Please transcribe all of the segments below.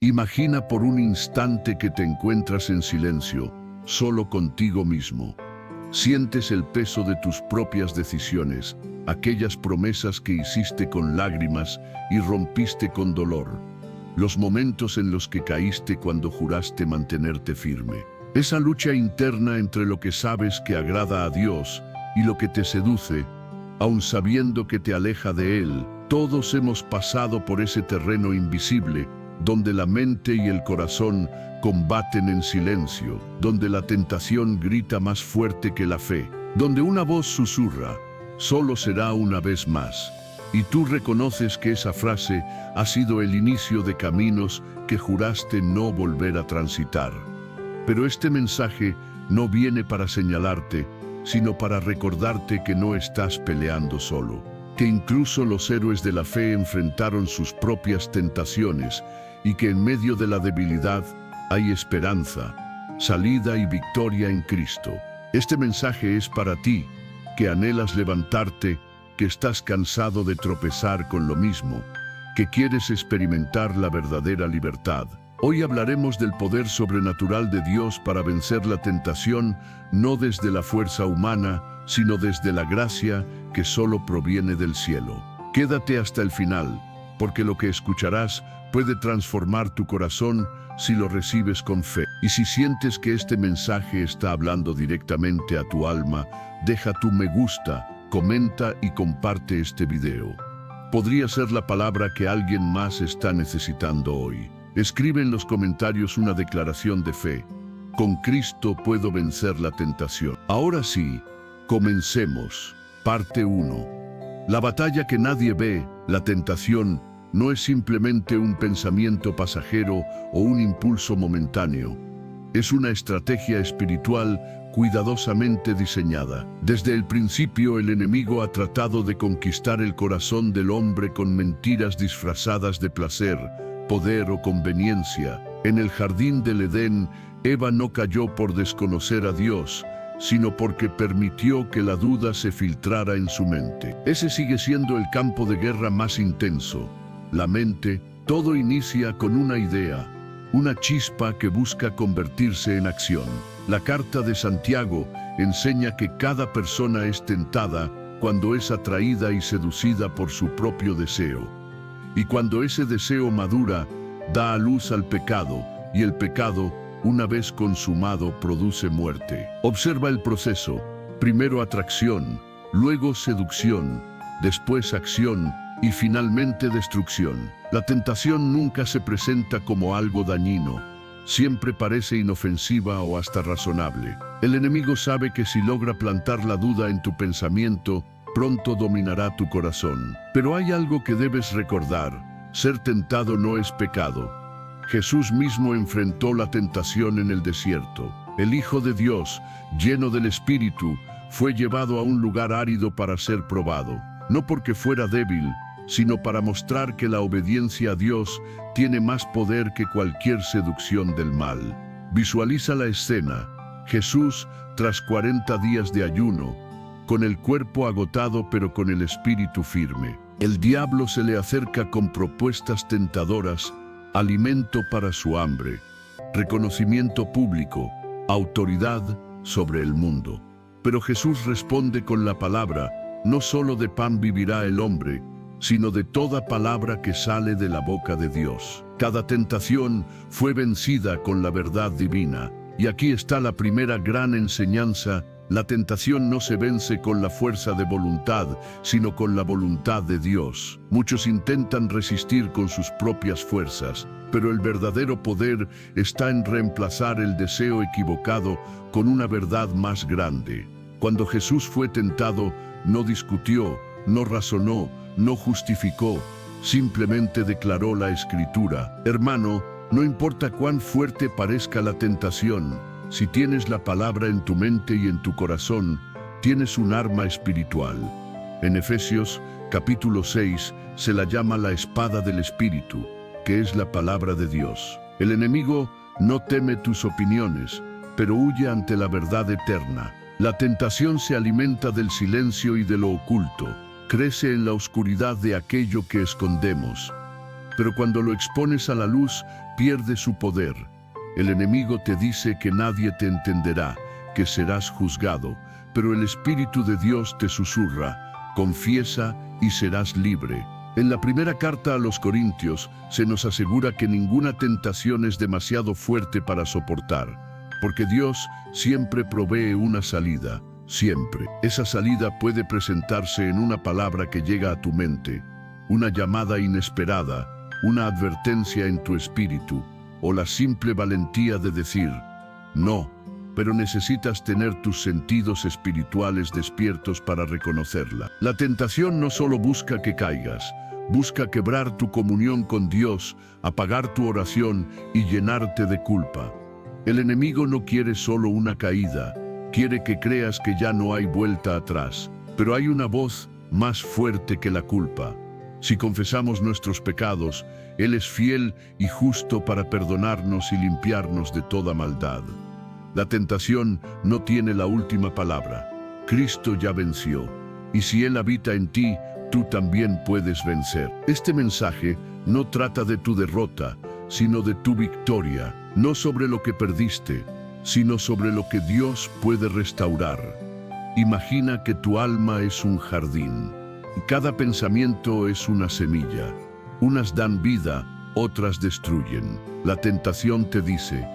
Imagina por un instante que te encuentras en silencio, solo contigo mismo. Sientes el peso de tus propias decisiones, aquellas promesas que hiciste con lágrimas y rompiste con dolor. Los momentos en los que caíste cuando juraste mantenerte firme. Esa lucha interna entre lo que sabes que agrada a Dios y lo que te seduce, aun sabiendo que te aleja de Él. Todos hemos pasado por ese terreno invisible, donde la mente y el corazón combaten en silencio, donde la tentación grita más fuerte que la fe, donde una voz susurra, solo será una vez más. Y tú reconoces que esa frase ha sido el inicio de caminos que juraste no volver a transitar. Pero este mensaje no viene para señalarte, sino para recordarte que no estás peleando solo, que incluso los héroes de la fe enfrentaron sus propias tentaciones y que en medio de la debilidad hay esperanza, salida y victoria en Cristo. Este mensaje es para ti, que anhelas levantarte, que estás cansado de tropezar con lo mismo, que quieres experimentar la verdadera libertad. Hoy hablaremos del poder sobrenatural de Dios para vencer la tentación, no desde la fuerza humana, sino desde la gracia que solo proviene del cielo. Quédate hasta el final, porque lo que escucharás puede transformar tu corazón si lo recibes con fe. Y si sientes que este mensaje está hablando directamente a tu alma, deja tu me gusta, comenta y comparte este video. Podría ser la palabra que alguien más está necesitando hoy. Escribe en los comentarios una declaración de fe. Con Cristo puedo vencer la tentación. Ahora sí, comencemos. Parte 1. La batalla que nadie ve, la tentación, no es simplemente un pensamiento pasajero o un impulso momentáneo. Es una estrategia espiritual cuidadosamente diseñada. Desde el principio, el enemigo ha tratado de conquistar el corazón del hombre con mentiras disfrazadas de placer, poder o conveniencia. En el jardín del Edén, Eva no cayó por desconocer a Dios, sino porque permitió que la duda se filtrara en su mente. Ese sigue siendo el campo de guerra más intenso. La mente, todo inicia con una idea, una chispa que busca convertirse en acción. La carta de Santiago enseña que cada persona es tentada cuando es atraída y seducida por su propio deseo. Y cuando ese deseo madura, da a luz al pecado, y el pecado, una vez consumado, produce muerte. Observa el proceso: primero atracción, luego seducción, después acción y finalmente destrucción. La tentación nunca se presenta como algo dañino, siempre parece inofensiva o hasta razonable. El enemigo sabe que si logra plantar la duda en tu pensamiento, pronto dominará tu corazón. Pero hay algo que debes recordar: ser tentado no es pecado. Jesús mismo enfrentó la tentación en el desierto. El Hijo de Dios, lleno del Espíritu, fue llevado a un lugar árido para ser probado, no porque fuera débil, sino para mostrar que la obediencia a Dios tiene más poder que cualquier seducción del mal. Visualiza la escena: Jesús, tras 40 días de ayuno, con el cuerpo agotado pero con el espíritu firme. El diablo se le acerca con propuestas tentadoras, alimento para su hambre, reconocimiento público, autoridad sobre el mundo. Pero Jesús responde con la palabra: no solo de pan vivirá el hombre, sino de toda palabra que sale de la boca de Dios. Cada tentación fue vencida con la verdad divina. Y aquí está la primera gran enseñanza: la tentación no se vence con la fuerza de voluntad, sino con la voluntad de Dios. Muchos intentan resistir con sus propias fuerzas, pero el verdadero poder está en reemplazar el deseo equivocado con una verdad más grande. Cuando Jesús fue tentado, no discutió, no razonó, no justificó, simplemente declaró la Escritura. Hermano, no importa cuán fuerte parezca la tentación, si tienes la palabra en tu mente y en tu corazón, tienes un arma espiritual. En Efesios, capítulo 6, se la llama la espada del Espíritu, que es la palabra de Dios. El enemigo no teme tus opiniones, pero huye ante la verdad eterna. La tentación se alimenta del silencio y de lo oculto. Crece en la oscuridad de aquello que escondemos. pero cuando lo expones a la luz, pierde su poder. El enemigo te dice que nadie te entenderá, que serás juzgado, pero el Espíritu de Dios te susurra: confiesa y serás libre. En la primera carta a los Corintios se nos asegura que ninguna tentación es demasiado fuerte para soportar, porque Dios siempre provee una salida, siempre. Esa salida puede presentarse en una palabra que llega a tu mente, una llamada inesperada, una advertencia en tu espíritu, o la simple valentía de decir no, pero necesitas tener tus sentidos espirituales despiertos para reconocerla. La tentación no solo busca que caigas, busca quebrar tu comunión con Dios, apagar tu oración y llenarte de culpa. El enemigo no quiere solo una caída, quiere que creas que ya no hay vuelta atrás. Pero hay una voz más fuerte que la culpa. Si confesamos nuestros pecados, Él es fiel y justo para perdonarnos y limpiarnos de toda maldad. La tentación no tiene la última palabra. Cristo ya venció, y si Él habita en ti, tú también puedes vencer. Este mensaje no trata de tu derrota, sino de tu victoria, no sobre lo que perdiste, sino sobre lo que Dios puede restaurar. Imagina que tu alma es un jardín. Cada pensamiento es una semilla. Unas dan vida, otras destruyen. La tentación te dice: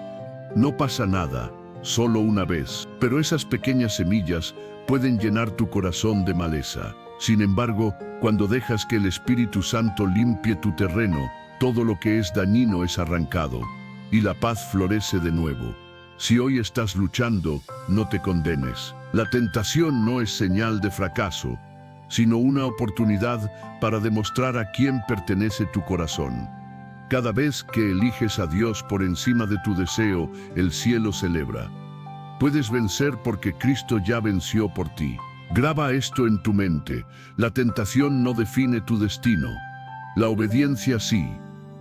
no pasa nada, solo una vez. Pero esas pequeñas semillas pueden llenar tu corazón de maleza. Sin embargo, cuando dejas que el Espíritu Santo limpie tu terreno, todo lo que es dañino es arrancado, y la paz florece de nuevo. Si hoy estás luchando, no te condenes. La tentación no es señal de fracaso, sino una oportunidad para demostrar a quién pertenece tu corazón. Cada vez que eliges a Dios por encima de tu deseo, el cielo celebra. Puedes vencer porque Cristo ya venció por ti. Graba esto en tu mente: la tentación no define tu destino. La obediencia sí.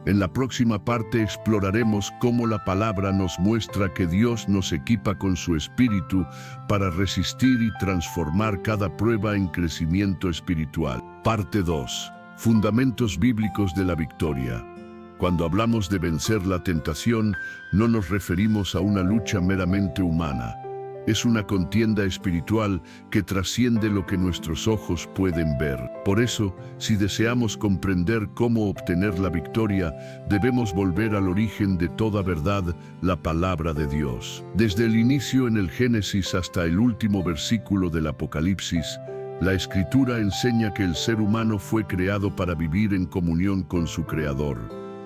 En la próxima parte exploraremos cómo la palabra nos muestra que Dios nos equipa con su Espíritu para resistir y transformar cada prueba en crecimiento espiritual. Parte 2. Fundamentos bíblicos de la victoria. Cuando hablamos de vencer la tentación, no nos referimos a una lucha meramente humana. Es una contienda espiritual que trasciende lo que nuestros ojos pueden ver. Por eso, si deseamos comprender cómo obtener la victoria, debemos volver al origen de toda verdad, la palabra de Dios. Desde el inicio en el Génesis hasta el último versículo del Apocalipsis, la Escritura enseña que el ser humano fue creado para vivir en comunión con su Creador,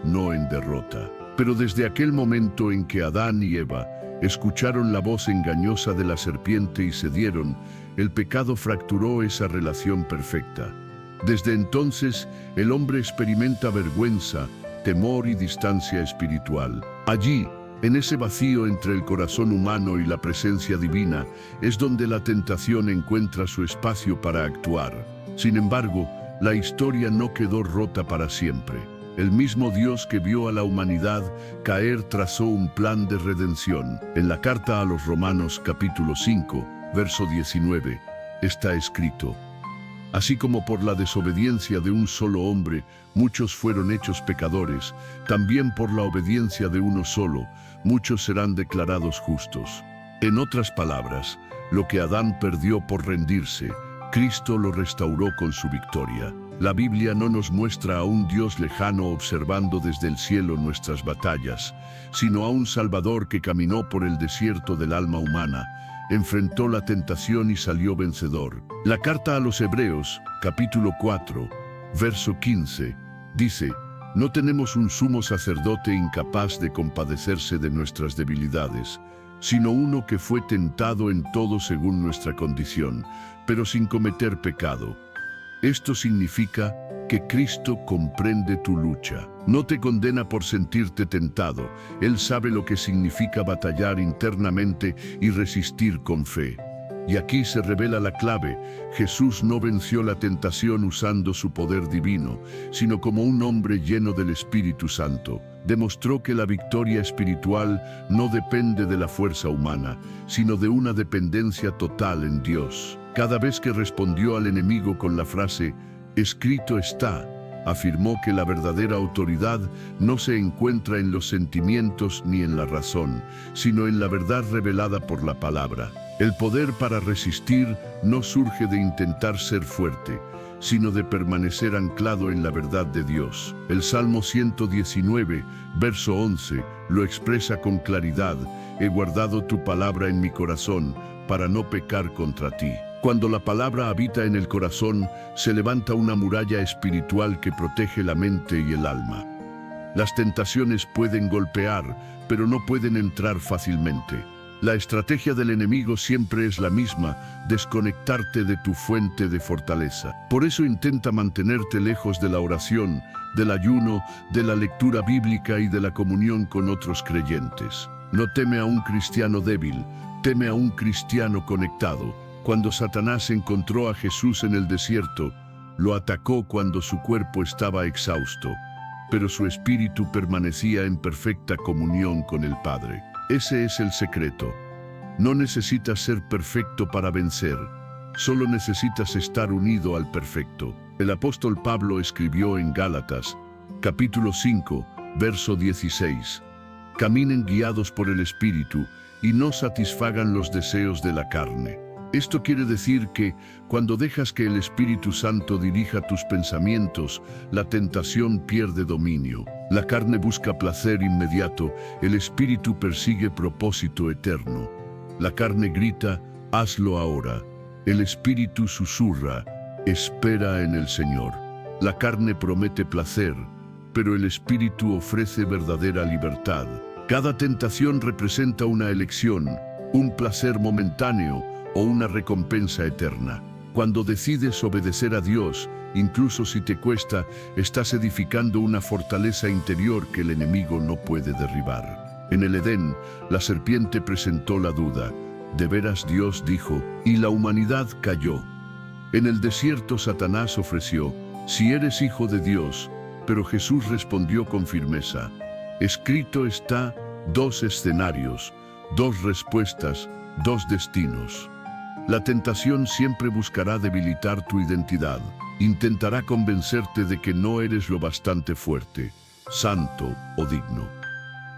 no en derrota. Pero desde aquel momento en que Adán y Eva escucharon la voz engañosa de la serpiente y cedieron, el pecado fracturó esa relación perfecta. Desde entonces, el hombre experimenta vergüenza, temor y distancia espiritual. Allí, en ese vacío entre el corazón humano y la presencia divina, es donde la tentación encuentra su espacio para actuar. Sin embargo, la historia no quedó rota para siempre. El mismo Dios que vio a la humanidad caer trazó un plan de redención. En la carta a los Romanos capítulo 5, verso 19, está escrito: así como por la desobediencia de un solo hombre muchos fueron hechos pecadores, también por la obediencia de uno solo muchos serán declarados justos. En otras palabras, lo que Adán perdió por rendirse, Cristo lo restauró con su victoria. La Biblia no nos muestra a un Dios lejano observando desde el cielo nuestras batallas, sino a un Salvador que caminó por el desierto del alma humana, enfrentó la tentación y salió vencedor. La carta a los Hebreos, capítulo 4, verso 15, dice: no tenemos un sumo sacerdote incapaz de compadecerse de nuestras debilidades, sino uno que fue tentado en todo según nuestra condición, pero sin cometer pecado. Esto significa que Cristo comprende tu lucha. No te condena por sentirte tentado. Él sabe lo que significa batallar internamente y resistir con fe. Y aquí se revela la clave: Jesús no venció la tentación usando su poder divino, sino como un hombre lleno del Espíritu Santo. Demostró que la victoria espiritual no depende de la fuerza humana, sino de una dependencia total en Dios. Cada vez que respondió al enemigo con la frase "escrito está", afirmó que la verdadera autoridad no se encuentra en los sentimientos ni en la razón, sino en la verdad revelada por la palabra. El poder para resistir no surge de intentar ser fuerte, sino de permanecer anclado en la verdad de Dios. El Salmo 119, verso 11, lo expresa con claridad: he guardado tu palabra en mi corazón para no pecar contra ti. Cuando la palabra habita en el corazón, se levanta una muralla espiritual que protege la mente y el alma. Las tentaciones pueden golpear, pero no pueden entrar fácilmente. La estrategia del enemigo siempre es la misma: desconectarte de tu fuente de fortaleza. Por eso intenta mantenerte lejos de la oración, del ayuno, de la lectura bíblica y de la comunión con otros creyentes. No teme a un cristiano débil, teme a un cristiano conectado. Cuando Satanás encontró a Jesús en el desierto, lo atacó cuando su cuerpo estaba exhausto, pero su espíritu permanecía en perfecta comunión con el Padre. Ese es el secreto. No necesitas ser perfecto para vencer, solo necesitas estar unido al perfecto. El apóstol Pablo escribió en Gálatas, capítulo 5, verso 16: caminen guiados por el Espíritu y no satisfagan los deseos de la carne. Esto quiere decir que, cuando dejas que el Espíritu Santo dirija tus pensamientos, la tentación pierde dominio. La carne busca placer inmediato, el Espíritu persigue propósito eterno. La carne grita: hazlo ahora. El Espíritu susurra: espera en el Señor. La carne promete placer, pero el Espíritu ofrece verdadera libertad. Cada tentación representa una elección, un placer momentáneo o una recompensa eterna. Cuando decides obedecer a Dios, incluso si te cuesta, estás edificando una fortaleza interior que el enemigo no puede derribar. En el Edén, la serpiente presentó la duda: ¿de veras Dios dijo? Y la humanidad cayó. En el desierto, Satanás ofreció: si eres hijo de Dios, pero Jesús respondió con firmeza: escrito está. Dos escenarios, dos respuestas, dos destinos. La tentación siempre buscará debilitar tu identidad. Intentará convencerte de que no eres lo bastante fuerte, santo o digno.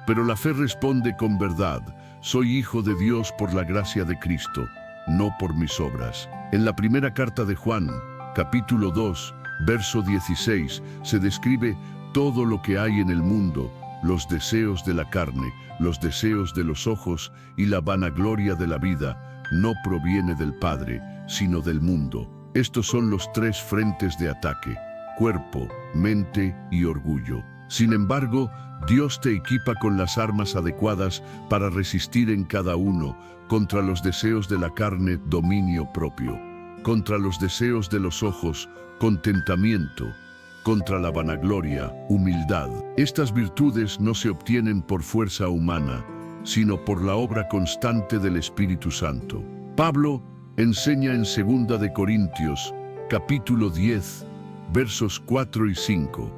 Pero la fe responde con verdad: soy hijo de Dios por la gracia de Cristo, no por mis obras. En la primera carta de Juan, capítulo 2, verso 16, se describe todo lo que hay en el mundo: los deseos de la carne, los deseos de los ojos y la vanagloria de la vida, no proviene del Padre, sino del mundo. Estos son los tres frentes de ataque: cuerpo, mente y orgullo. Sin embargo, Dios te equipa con las armas adecuadas para resistir en cada uno: contra los deseos de la carne, dominio propio; contra los deseos de los ojos, contentamiento; contra la vanagloria, humildad. Estas virtudes no se obtienen por fuerza humana, sino por la obra constante del Espíritu Santo. Pablo enseña en 2 de Corintios, capítulo 10, versos 4 y 5: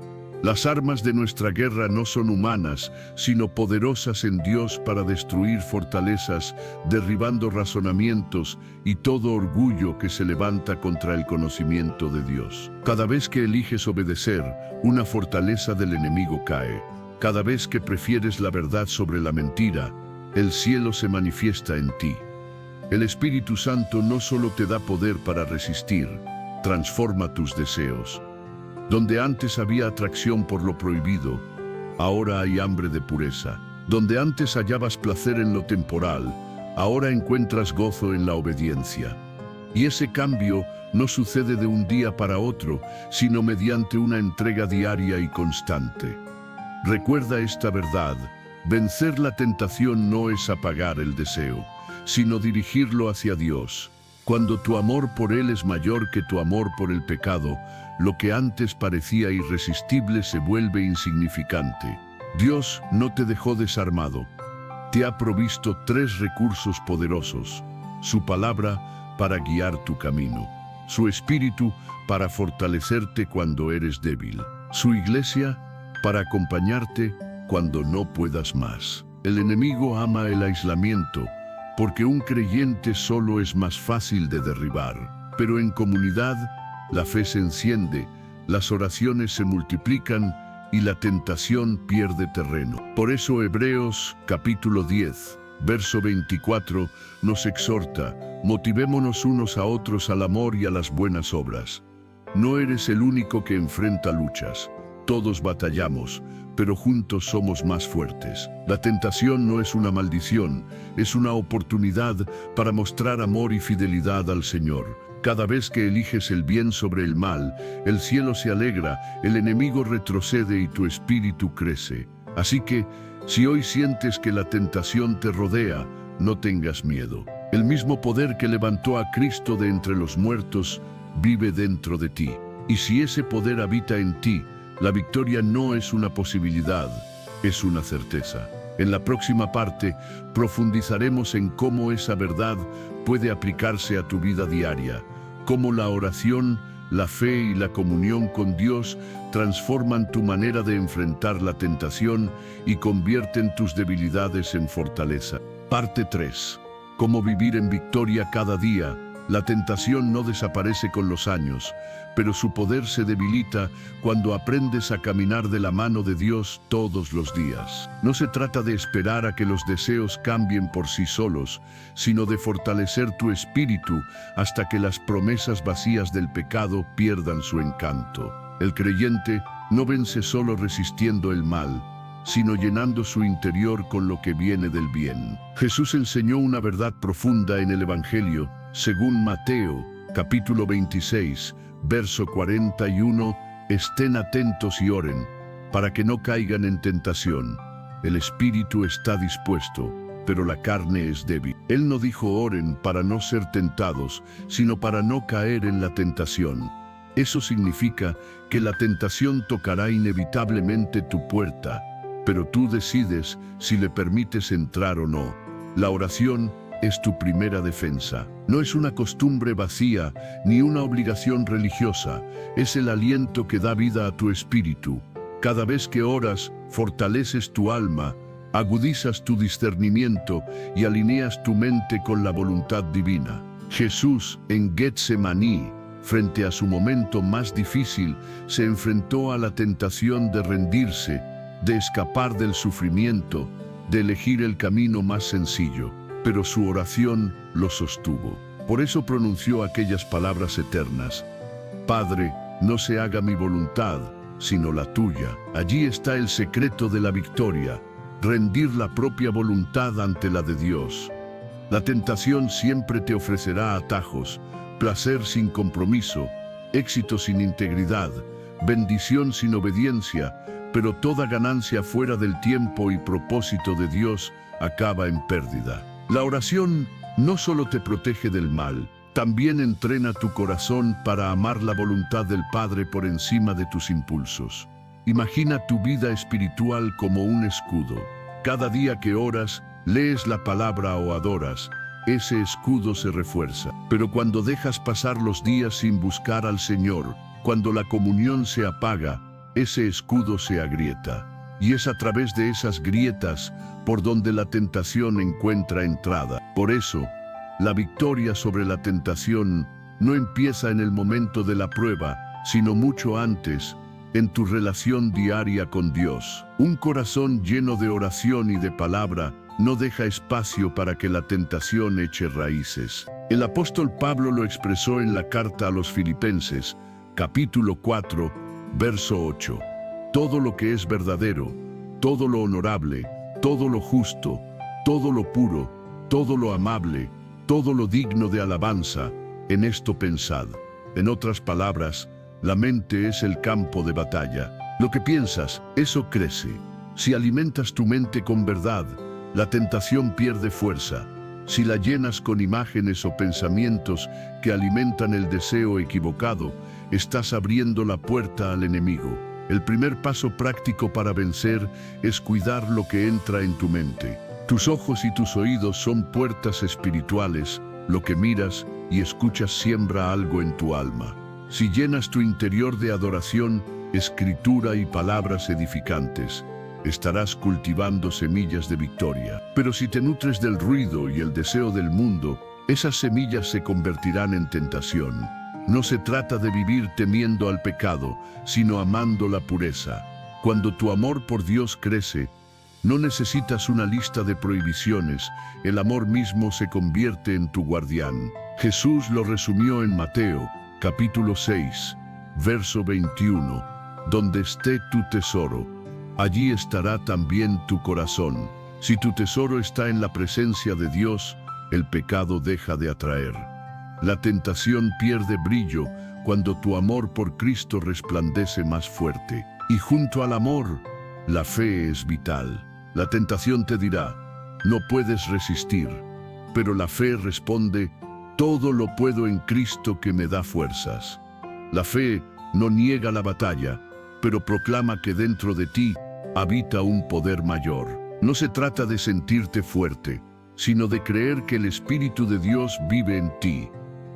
las armas de nuestra guerra no son humanas, sino poderosas en Dios para destruir fortalezas, derribando razonamientos y todo orgullo que se levanta contra el conocimiento de Dios. Cada vez que eliges obedecer, una fortaleza del enemigo cae. Cada vez que prefieres la verdad sobre la mentira, el cielo se manifiesta en ti. El Espíritu Santo no solo te da poder para resistir, transforma tus deseos. Donde antes había atracción por lo prohibido, ahora hay hambre de pureza. Donde antes hallabas placer en lo temporal, ahora encuentras gozo en la obediencia. Y ese cambio no sucede de un día para otro, sino mediante una entrega diaria y constante. Recuerda esta verdad: vencer la tentación no es apagar el deseo, sino dirigirlo hacia Dios. Cuando tu amor por Él es mayor que tu amor por el pecado, lo que antes parecía irresistible se vuelve insignificante. Dios no te dejó desarmado. Te ha provisto 3 recursos poderosos: su palabra para guiar tu camino, su Espíritu para fortalecerte cuando eres débil, su iglesia para acompañarte cuando no puedas más. El enemigo ama el aislamiento, porque un creyente solo es más fácil de derribar. Pero en comunidad, la fe se enciende, las oraciones se multiplican y la tentación pierde terreno. Por eso Hebreos capítulo 10, verso 24 nos exhorta: motivémonos unos a otros al amor y a las buenas obras. No eres el único que enfrenta luchas. Todos batallamos, pero juntos somos más fuertes. La tentación no es una maldición, es una oportunidad para mostrar amor y fidelidad al Señor. Cada vez que eliges el bien sobre el mal, el cielo se alegra, el enemigo retrocede y tu espíritu crece. Así que, si hoy sientes que la tentación te rodea, no tengas miedo. El mismo poder que levantó a Cristo de entre los muertos vive dentro de ti. Y si ese poder habita en ti, la victoria no es una posibilidad, es una certeza. En la próxima parte, profundizaremos en cómo esa verdad puede aplicarse a tu vida diaria, cómo la oración, la fe y la comunión con Dios transforman tu manera de enfrentar la tentación y convierten tus debilidades en fortaleza. Parte 3. Cómo vivir en victoria cada día. La tentación no desaparece con los años, pero su poder se debilita cuando aprendes a caminar de la mano de Dios todos los días. No se trata de esperar a que los deseos cambien por sí solos, sino de fortalecer tu espíritu hasta que las promesas vacías del pecado pierdan su encanto. El creyente no vence solo resistiendo el mal, sino llenando su interior con lo que viene del bien. Jesús enseñó una verdad profunda en el Evangelio, según Mateo, capítulo 26, verso 41, estén atentos y oren, para que no caigan en tentación. El espíritu está dispuesto, pero la carne es débil. Él no dijo oren para no ser tentados, sino para no caer en la tentación. Eso significa que la tentación tocará inevitablemente tu puerta, pero tú decides si le permites entrar o no. La oración es tu primera defensa. No es una costumbre vacía ni una obligación religiosa, es el aliento que da vida a tu espíritu. Cada vez que oras, fortaleces tu alma, agudizas tu discernimiento y alineas tu mente con la voluntad divina. Jesús, en Getsemaní, frente a su momento más difícil, se enfrentó a la tentación de rendirse, de escapar del sufrimiento, de elegir el camino más sencillo. Pero su oración lo sostuvo. Por eso pronunció aquellas palabras eternas: Padre, no se haga mi voluntad, sino la tuya. Allí está el secreto de la victoria, rendir la propia voluntad ante la de Dios. La tentación siempre te ofrecerá atajos, placer sin compromiso, éxito sin integridad, bendición sin obediencia, pero toda ganancia fuera del tiempo y propósito de Dios acaba en pérdida. La oración no solo te protege del mal, también entrena tu corazón para amar la voluntad del Padre por encima de tus impulsos. Imagina tu vida espiritual como un escudo. Cada día que oras, lees la palabra o adoras, ese escudo se refuerza. Pero cuando dejas pasar los días sin buscar al Señor, cuando la comunión se apaga, ese escudo se agrieta. Y es a través de esas grietas por donde la tentación encuentra entrada. Por eso, la victoria sobre la tentación no empieza en el momento de la prueba, sino mucho antes, en tu relación diaria con Dios. Un corazón lleno de oración y de palabra no deja espacio para que la tentación eche raíces. El apóstol Pablo lo expresó en la carta a los Filipenses, capítulo 4, verso 8. Todo lo que es verdadero, todo lo honorable, todo lo justo, todo lo puro, todo lo amable, todo lo digno de alabanza, en esto pensad. En otras palabras, la mente es el campo de batalla. Lo que piensas, eso crece. Si alimentas tu mente con verdad, la tentación pierde fuerza. Si la llenas con imágenes o pensamientos que alimentan el deseo equivocado, estás abriendo la puerta al enemigo. El primer paso práctico para vencer es cuidar lo que entra en tu mente. Tus ojos y tus oídos son puertas espirituales. Lo que miras y escuchas siembra algo en tu alma. Si llenas tu interior de adoración, escritura y palabras edificantes, estarás cultivando semillas de victoria. Pero si te nutres del ruido y el deseo del mundo, esas semillas se convertirán en tentación. No se trata de vivir temiendo al pecado, sino amando la pureza. Cuando tu amor por Dios crece, no necesitas una lista de prohibiciones, el amor mismo se convierte en tu guardián. Jesús lo resumió en Mateo, capítulo 6, verso 21. Donde esté tu tesoro, allí estará también tu corazón. Si tu tesoro está en la presencia de Dios, el pecado deja de atraer. La tentación pierde brillo cuando tu amor por Cristo resplandece más fuerte. Y junto al amor, la fe es vital. La tentación te dirá, no puedes resistir, pero la fe responde, todo lo puedo en Cristo que me da fuerzas. La fe no niega la batalla, pero proclama que dentro de ti habita un poder mayor. No se trata de sentirte fuerte, sino de creer que el Espíritu de Dios vive en ti.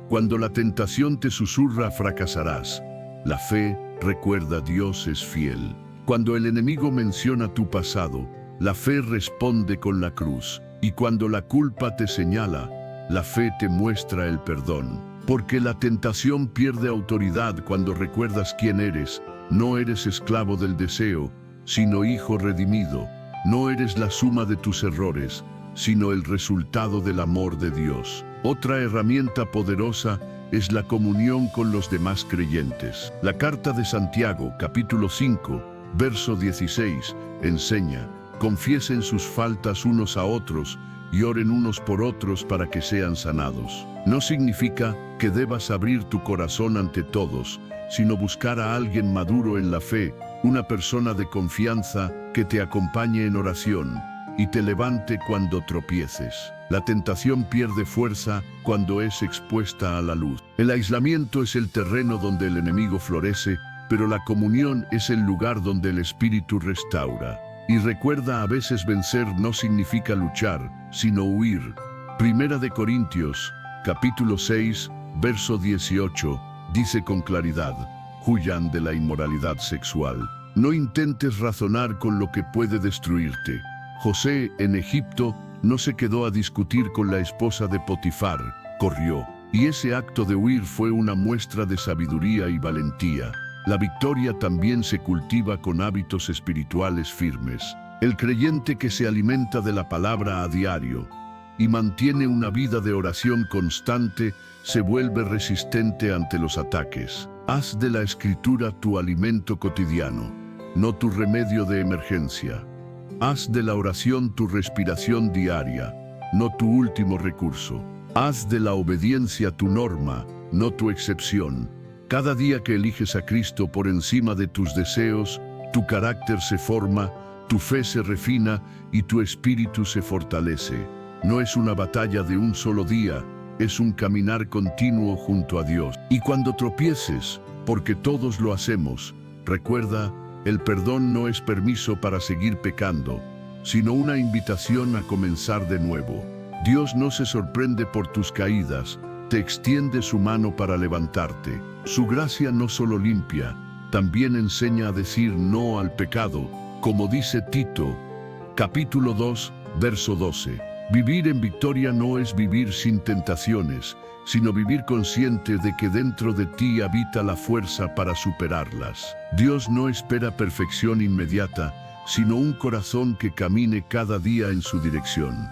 Cuando la tentación te susurra, fracasarás. La fe recuerda, Dios es fiel. Cuando el enemigo menciona tu pasado, la fe responde con la cruz. Y cuando la culpa te señala, la fe te muestra el perdón. Porque la tentación pierde autoridad cuando recuerdas quién eres. No eres esclavo del deseo, sino hijo redimido. No eres la suma de tus errores, sino el resultado del amor de Dios. Otra herramienta poderosa es la comunión con los demás creyentes. La carta de Santiago, capítulo 5, verso 16, enseña, confiesen sus faltas unos a otros y oren unos por otros para que sean sanados. No significa que debas abrir tu corazón ante todos, sino buscar a alguien maduro en la fe, una persona de confianza que te acompañe en oración y te levante cuando tropieces. La tentación pierde fuerza cuando es expuesta a la luz. El aislamiento es el terreno donde el enemigo florece, pero la comunión es el lugar donde el Espíritu restaura. Y recuerda, a veces vencer no significa luchar, sino huir. Primera de Corintios, capítulo 6, verso 18, dice con claridad, huyan de la inmoralidad sexual. No intentes razonar con lo que puede destruirte. José, en Egipto, no se quedó a discutir con la esposa de Potifar, corrió. Y ese acto de huir fue una muestra de sabiduría y valentía. La victoria también se cultiva con hábitos espirituales firmes. El creyente que se alimenta de la palabra a diario y mantiene una vida de oración constante se vuelve resistente ante los ataques. Haz de la Escritura tu alimento cotidiano, no tu remedio de emergencia. Haz de la oración tu respiración diaria, no tu último recurso. Haz de la obediencia tu norma, no tu excepción. Cada día que eliges a Cristo por encima de tus deseos, tu carácter se forma, tu fe se refina y tu espíritu se fortalece. No es una batalla de un solo día, es un caminar continuo junto a Dios. Y cuando tropieces, porque todos lo hacemos, recuerda, el perdón no es permiso para seguir pecando, sino una invitación a comenzar de nuevo. Dios no se sorprende por tus caídas, te extiende su mano para levantarte. Su gracia no solo limpia, también enseña a decir no al pecado, como dice Tito, capítulo 2, verso 12. Vivir en victoria no es vivir sin tentaciones, sino vivir consciente de que dentro de ti habita la fuerza para superarlas. Dios no espera perfección inmediata, sino un corazón que camine cada día en su dirección.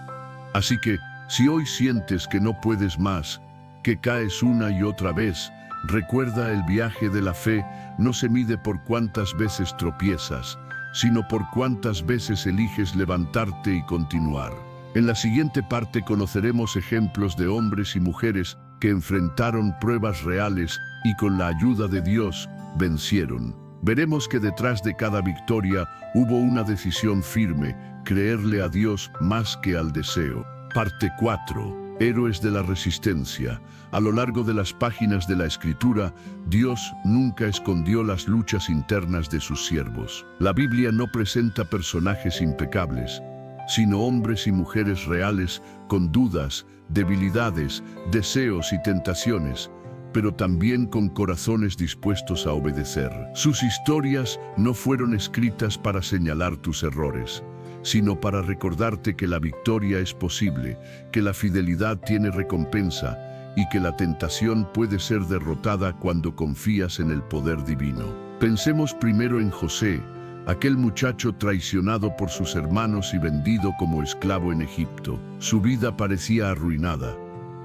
Así que, si hoy sientes que no puedes más, que caes una y otra vez, recuerda, el viaje de la fe no se mide por cuántas veces tropiezas, sino por cuántas veces eliges levantarte y continuar. En la siguiente parte conoceremos ejemplos de hombres y mujeres que enfrentaron pruebas reales y con la ayuda de Dios vencieron. Veremos que detrás de cada victoria hubo una decisión firme, creerle a Dios más que al deseo. Parte 4. Héroes de la resistencia. A lo largo de las páginas de la Escritura, Dios nunca escondió las luchas internas de sus siervos. La Biblia no presenta personajes impecables, sino hombres y mujeres reales con dudas, debilidades, deseos y tentaciones, pero también con corazones dispuestos a obedecer. Sus historias no fueron escritas para señalar tus errores, sino para recordarte que la victoria es posible, que la fidelidad tiene recompensa y que la tentación puede ser derrotada cuando confías en el poder divino. Pensemos primero en José, aquel muchacho traicionado por sus hermanos y vendido como esclavo en Egipto. Su vida parecía arruinada,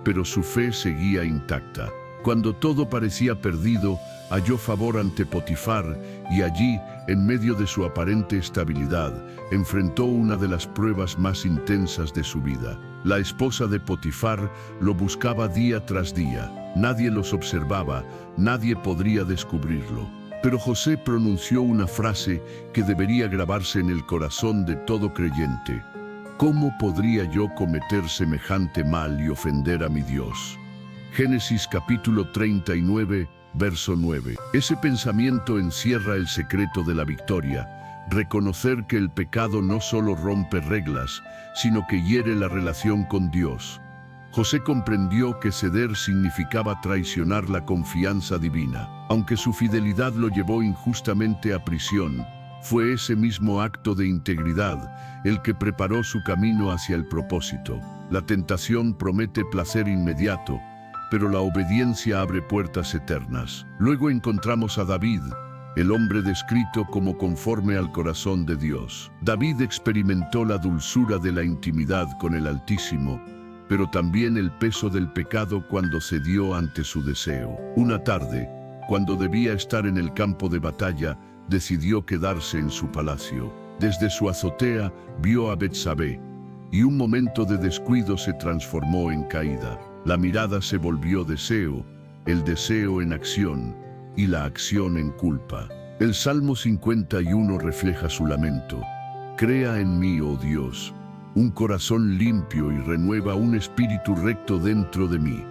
pero su fe seguía intacta. Cuando todo parecía perdido, halló favor ante Potifar y allí, en medio de su aparente estabilidad, enfrentó una de las pruebas más intensas de su vida. La esposa de Potifar lo buscaba día tras día. Nadie los observaba, nadie podría descubrirlo. Pero José pronunció una frase que debería grabarse en el corazón de todo creyente. ¿Cómo podría yo cometer semejante mal y ofender a mi Dios? Génesis capítulo 39, verso 9. Ese pensamiento encierra el secreto de la victoria. Reconocer que el pecado no solo rompe reglas, sino que hiere la relación con Dios. José comprendió que ceder significaba traicionar la confianza divina. Aunque su fidelidad lo llevó injustamente a prisión, fue ese mismo acto de integridad el que preparó su camino hacia el propósito. La tentación promete placer inmediato, pero la obediencia abre puertas eternas. Luego encontramos a David, el hombre descrito como conforme al corazón de Dios. David experimentó la dulzura de la intimidad con el Altísimo, pero también el peso del pecado cuando cedió ante su deseo. Una tarde, cuando debía estar en el campo de batalla, decidió quedarse en su palacio. Desde su azotea vio a Betsabé, y un momento de descuido se transformó en caída. La mirada se volvió deseo, el deseo en acción, y la acción en culpa. El Salmo 51 refleja su lamento. Crea en mí, oh Dios, un corazón limpio y renueva un espíritu recto dentro de mí.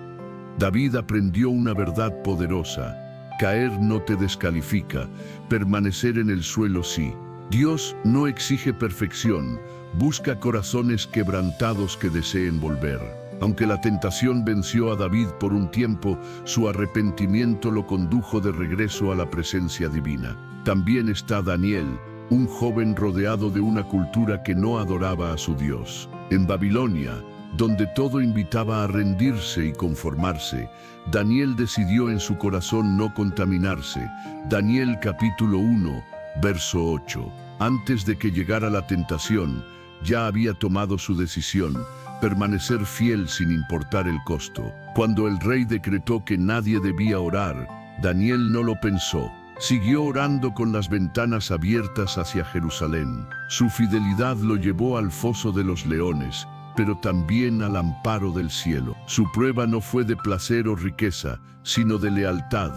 David aprendió una verdad poderosa. Caer no te descalifica, permanecer en el suelo sí. Dios no exige perfección, busca corazones quebrantados que deseen volver. Aunque la tentación venció a David por un tiempo, su arrepentimiento lo condujo de regreso a la presencia divina. También está Daniel, un joven rodeado de una cultura que no adoraba a su Dios. En Babilonia, donde todo invitaba a rendirse y conformarse, Daniel decidió en su corazón no contaminarse. Daniel capítulo 1, verso 8. Antes de que llegara la tentación, ya había tomado su decisión: permanecer fiel sin importar el costo. Cuando el rey decretó que nadie debía orar, Daniel no lo pensó. Siguió orando con las ventanas abiertas hacia Jerusalén. Su fidelidad lo llevó al foso de los leones, pero también al amparo del cielo. Su prueba no fue de placer o riqueza, sino de lealtad.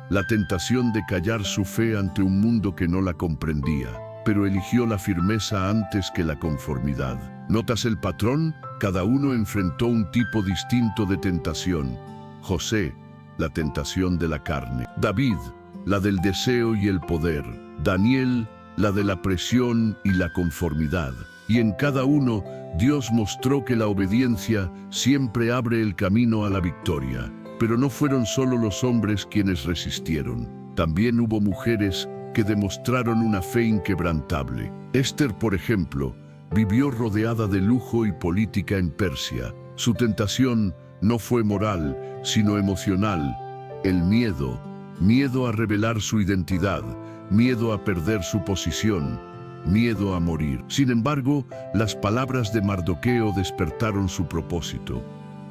La tentación de callar su fe ante un mundo que no la comprendía, pero eligió la firmeza antes que la conformidad. ¿Notas el patrón? Cada uno enfrentó un tipo distinto de tentación. José, la tentación de la carne. David, la del deseo y el poder. Daniel, la de la presión y la conformidad. Y en cada uno, Dios mostró que la obediencia siempre abre el camino a la victoria. Pero no fueron solo los hombres quienes resistieron. También hubo mujeres que demostraron una fe inquebrantable. Esther, por ejemplo, vivió rodeada de lujo y política en Persia. Su tentación no fue moral, sino emocional. El miedo a revelar su identidad, miedo a perder su posición, miedo a morir. Sin embargo, las palabras de Mardoqueo despertaron su propósito.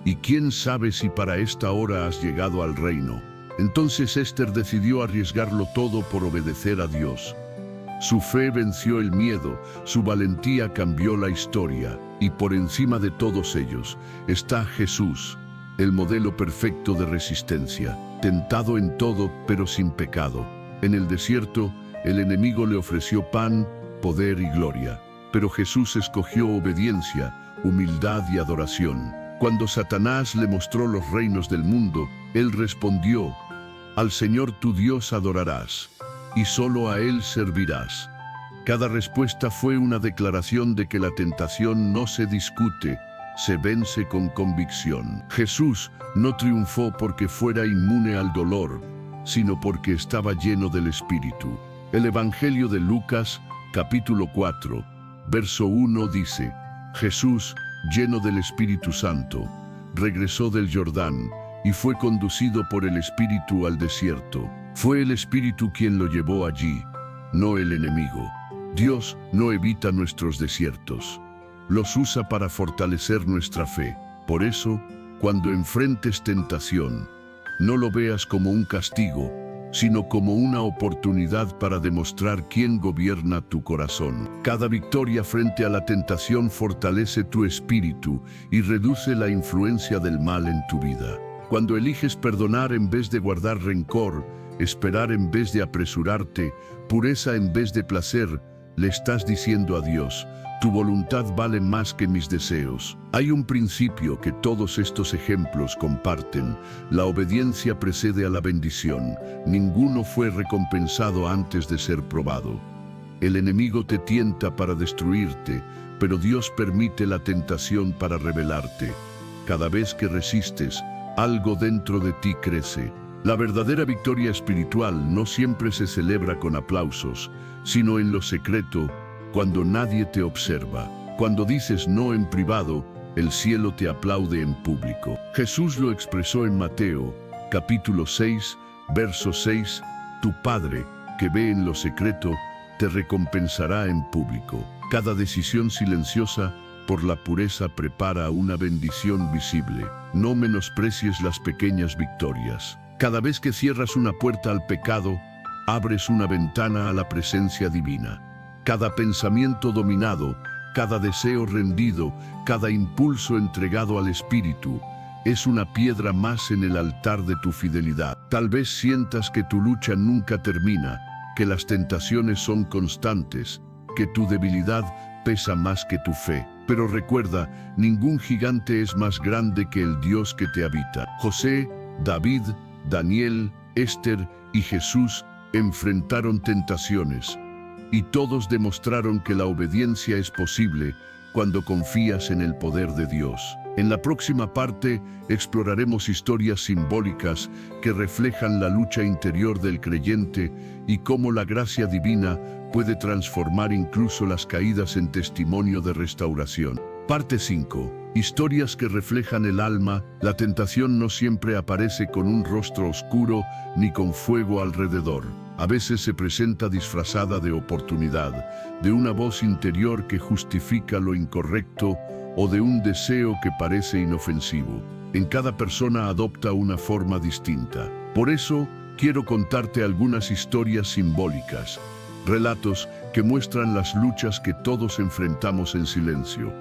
¿Y quién sabe si para esta hora has llegado al reino? Entonces Esther decidió arriesgarlo todo por obedecer a Dios. Su fe venció el miedo, su valentía cambió la historia, y por encima de todos ellos está Jesús, el modelo perfecto de resistencia, tentado en todo pero sin pecado. En el desierto, el enemigo le ofreció pan, poder y gloria, pero Jesús escogió obediencia, humildad y adoración. Cuando Satanás le mostró los reinos del mundo, él respondió: al Señor tu Dios adorarás, y solo a Él servirás. Cada respuesta fue una declaración de que la tentación no se discute, se vence con convicción. Jesús no triunfó porque fuera inmune al dolor, sino porque estaba lleno del Espíritu. El Evangelio de Lucas, capítulo 4, verso 1 dice: Jesús, lleno del Espíritu Santo, regresó del Jordán y fue conducido por el Espíritu al desierto. Fue el Espíritu quien lo llevó allí, no el enemigo. Dios no evita nuestros desiertos. Los usa para fortalecer nuestra fe. Por eso, cuando enfrentes tentación, no lo veas como un castigo, sino como una oportunidad para demostrar quién gobierna tu corazón. Cada victoria frente a la tentación fortalece tu espíritu y reduce la influencia del mal en tu vida. Cuando eliges perdonar en vez de guardar rencor, esperar en vez de apresurarte, pureza en vez de placer, le estás diciendo a Dios: tu voluntad vale más que mis deseos. Hay un principio que todos estos ejemplos comparten: la obediencia precede a la bendición. Ninguno fue recompensado antes de ser probado. El enemigo te tienta para destruirte, pero Dios permite la tentación para revelarte. Cada vez que resistes, algo dentro de ti crece. La verdadera victoria espiritual no siempre se celebra con aplausos, sino en lo secreto, cuando nadie te observa. Cuando dices no en privado, el cielo te aplaude en público. Jesús lo expresó en Mateo, capítulo 6, verso 6, tu Padre, que ve en lo secreto, te recompensará en público. Cada decisión silenciosa, por la pureza, prepara una bendición visible. No menosprecies las pequeñas victorias. Cada vez que cierras una puerta al pecado, abres una ventana a la presencia divina. Cada pensamiento dominado, cada deseo rendido, cada impulso entregado al Espíritu, es una piedra más en el altar de tu fidelidad. Tal vez sientas que tu lucha nunca termina, que las tentaciones son constantes, que tu debilidad pesa más que tu fe. Pero recuerda, ningún gigante es más grande que el Dios que te habita. José, David, Daniel, Esther y Jesús enfrentaron tentaciones, y todos demostraron que la obediencia es posible cuando confías en el poder de Dios. En la próxima parte exploraremos historias simbólicas que reflejan la lucha interior del creyente y cómo la gracia divina puede transformar incluso las caídas en testimonio de restauración. Parte 5. Historias que reflejan el alma. La tentación no siempre aparece con un rostro oscuro ni con fuego alrededor. A veces se presenta disfrazada de oportunidad, de una voz interior que justifica lo incorrecto o de un deseo que parece inofensivo. En cada persona adopta una forma distinta. Por eso, quiero contarte algunas historias simbólicas, relatos que muestran las luchas que todos enfrentamos en silencio,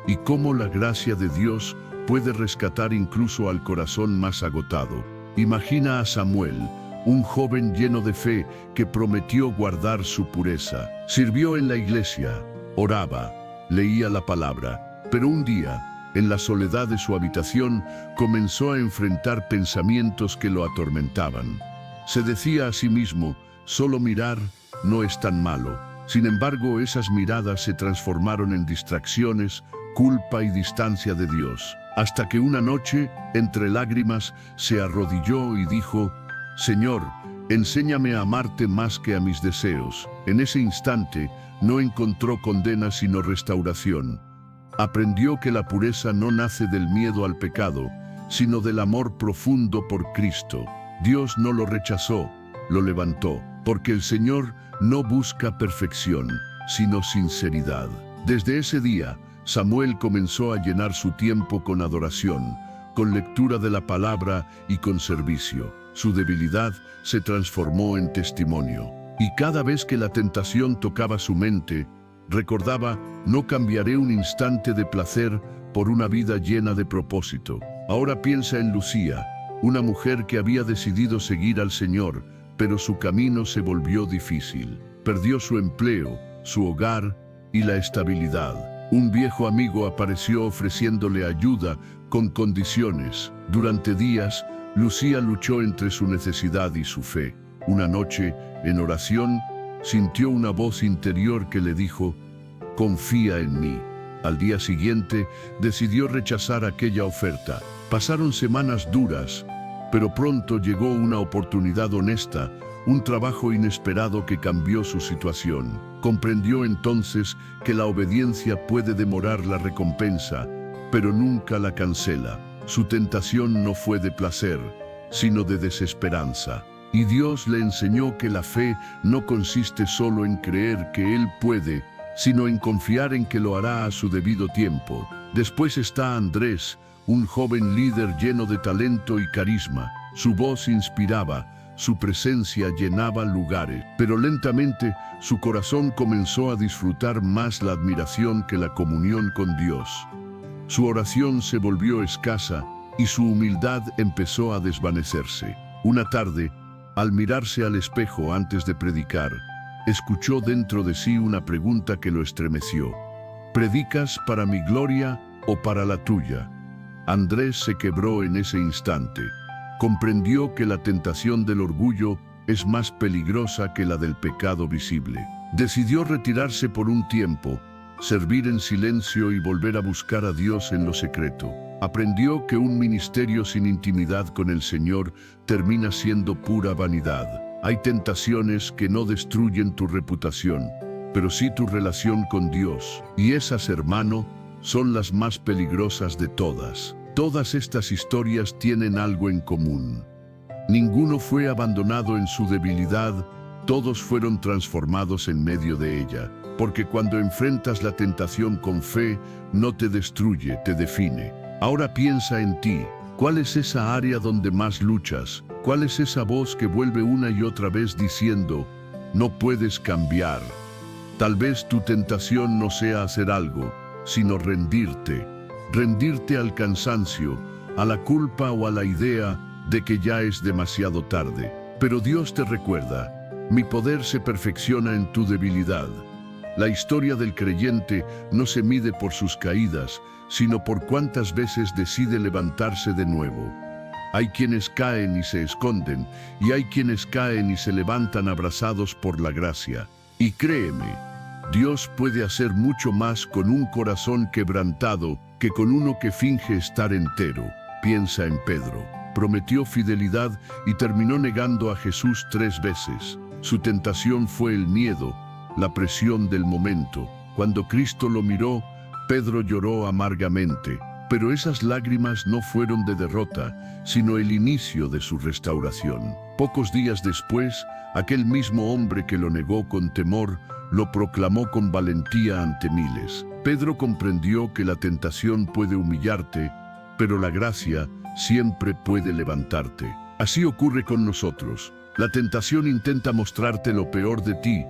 y cómo la gracia de Dios puede rescatar incluso al corazón más agotado. Imagina a Samuel, un joven lleno de fe que prometió guardar su pureza. Sirvió en la iglesia, oraba, leía la palabra, pero un día, en la soledad de su habitación, comenzó a enfrentar pensamientos que lo atormentaban. Se decía a sí mismo: solo mirar no es tan malo. Sin embargo, esas miradas se transformaron en distracciones, culpa y distancia de Dios. Hasta que una noche, entre lágrimas, se arrodilló y dijo: Señor, enséñame a amarte más que a mis deseos. En ese instante, no encontró condena sino restauración. Aprendió que la pureza no nace del miedo al pecado, sino del amor profundo por Cristo. Dios no lo rechazó, lo levantó, porque el Señor no busca perfección, sino sinceridad. Desde ese día, Samuel comenzó a llenar su tiempo con adoración, con lectura de la palabra y con servicio. Su debilidad se transformó en testimonio. Y cada vez que la tentación tocaba su mente, recordaba: no cambiaré un instante de placer por una vida llena de propósito. Ahora piensa en Lucía, una mujer que había decidido seguir al Señor, pero su camino se volvió difícil. Perdió su empleo, su hogar y la estabilidad. Un viejo amigo apareció ofreciéndole ayuda con condiciones. Durante días, Lucía luchó entre su necesidad y su fe. Una noche, en oración, sintió una voz interior que le dijo: confía en mí. Al día siguiente, decidió rechazar aquella oferta. Pasaron semanas duras, pero pronto llegó una oportunidad honesta, un trabajo inesperado que cambió su situación. Comprendió entonces que la obediencia puede demorar la recompensa, pero nunca la cancela. Su tentación no fue de placer, sino de desesperanza. Y Dios le enseñó que la fe no consiste solo en creer que Él puede, sino en confiar en que lo hará a su debido tiempo. Después está Andrés, un joven líder lleno de talento y carisma. Su voz inspiraba, su presencia llenaba lugares, pero lentamente su corazón comenzó a disfrutar más la admiración que la comunión con Dios. Su oración se volvió escasa y su humildad empezó a desvanecerse. Una tarde, al mirarse al espejo antes de predicar, escuchó dentro de sí una pregunta que lo estremeció. ¿Predicas para mi gloria o para la tuya? Andrés se quebró en ese instante. Comprendió que la tentación del orgullo es más peligrosa que la del pecado visible. Decidió retirarse por un tiempo, servir en silencio y volver a buscar a Dios en lo secreto. Aprendió que un ministerio sin intimidad con el Señor termina siendo pura vanidad. Hay tentaciones que no destruyen tu reputación, pero sí tu relación con Dios. Y esas, hermano, son las más peligrosas de todas. Todas estas historias tienen algo en común. Ninguno fue abandonado en su debilidad, todos fueron transformados en medio de ella. Porque cuando enfrentas la tentación con fe, no te destruye, te define. Ahora piensa en ti. ¿Cuál es esa área donde más luchas? ¿Cuál es esa voz que vuelve una y otra vez diciendo, no puedes cambiar? Tal vez tu tentación no sea hacer algo, sino rendirte. Rendirte al cansancio, a la culpa o a la idea de que ya es demasiado tarde. Pero Dios te recuerda, mi poder se perfecciona en tu debilidad. La historia del creyente no se mide por sus caídas, sino por cuántas veces decide levantarse de nuevo. Hay quienes caen y se esconden, y hay quienes caen y se levantan abrazados por la gracia. Y créeme, Dios puede hacer mucho más con un corazón quebrantado que con uno que finge estar entero. Piensa en Pedro. Prometió fidelidad y terminó negando a Jesús 3 veces. Su tentación fue el miedo, la presión del momento. Cuando Cristo lo miró, Pedro lloró amargamente. Pero esas lágrimas no fueron de derrota, sino el inicio de su restauración. Pocos días después, aquel mismo hombre que lo negó con temor, lo proclamó con valentía ante miles. Pedro comprendió que la tentación puede humillarte, pero la gracia siempre puede levantarte. Así ocurre con nosotros. La tentación intenta mostrarte lo peor de ti,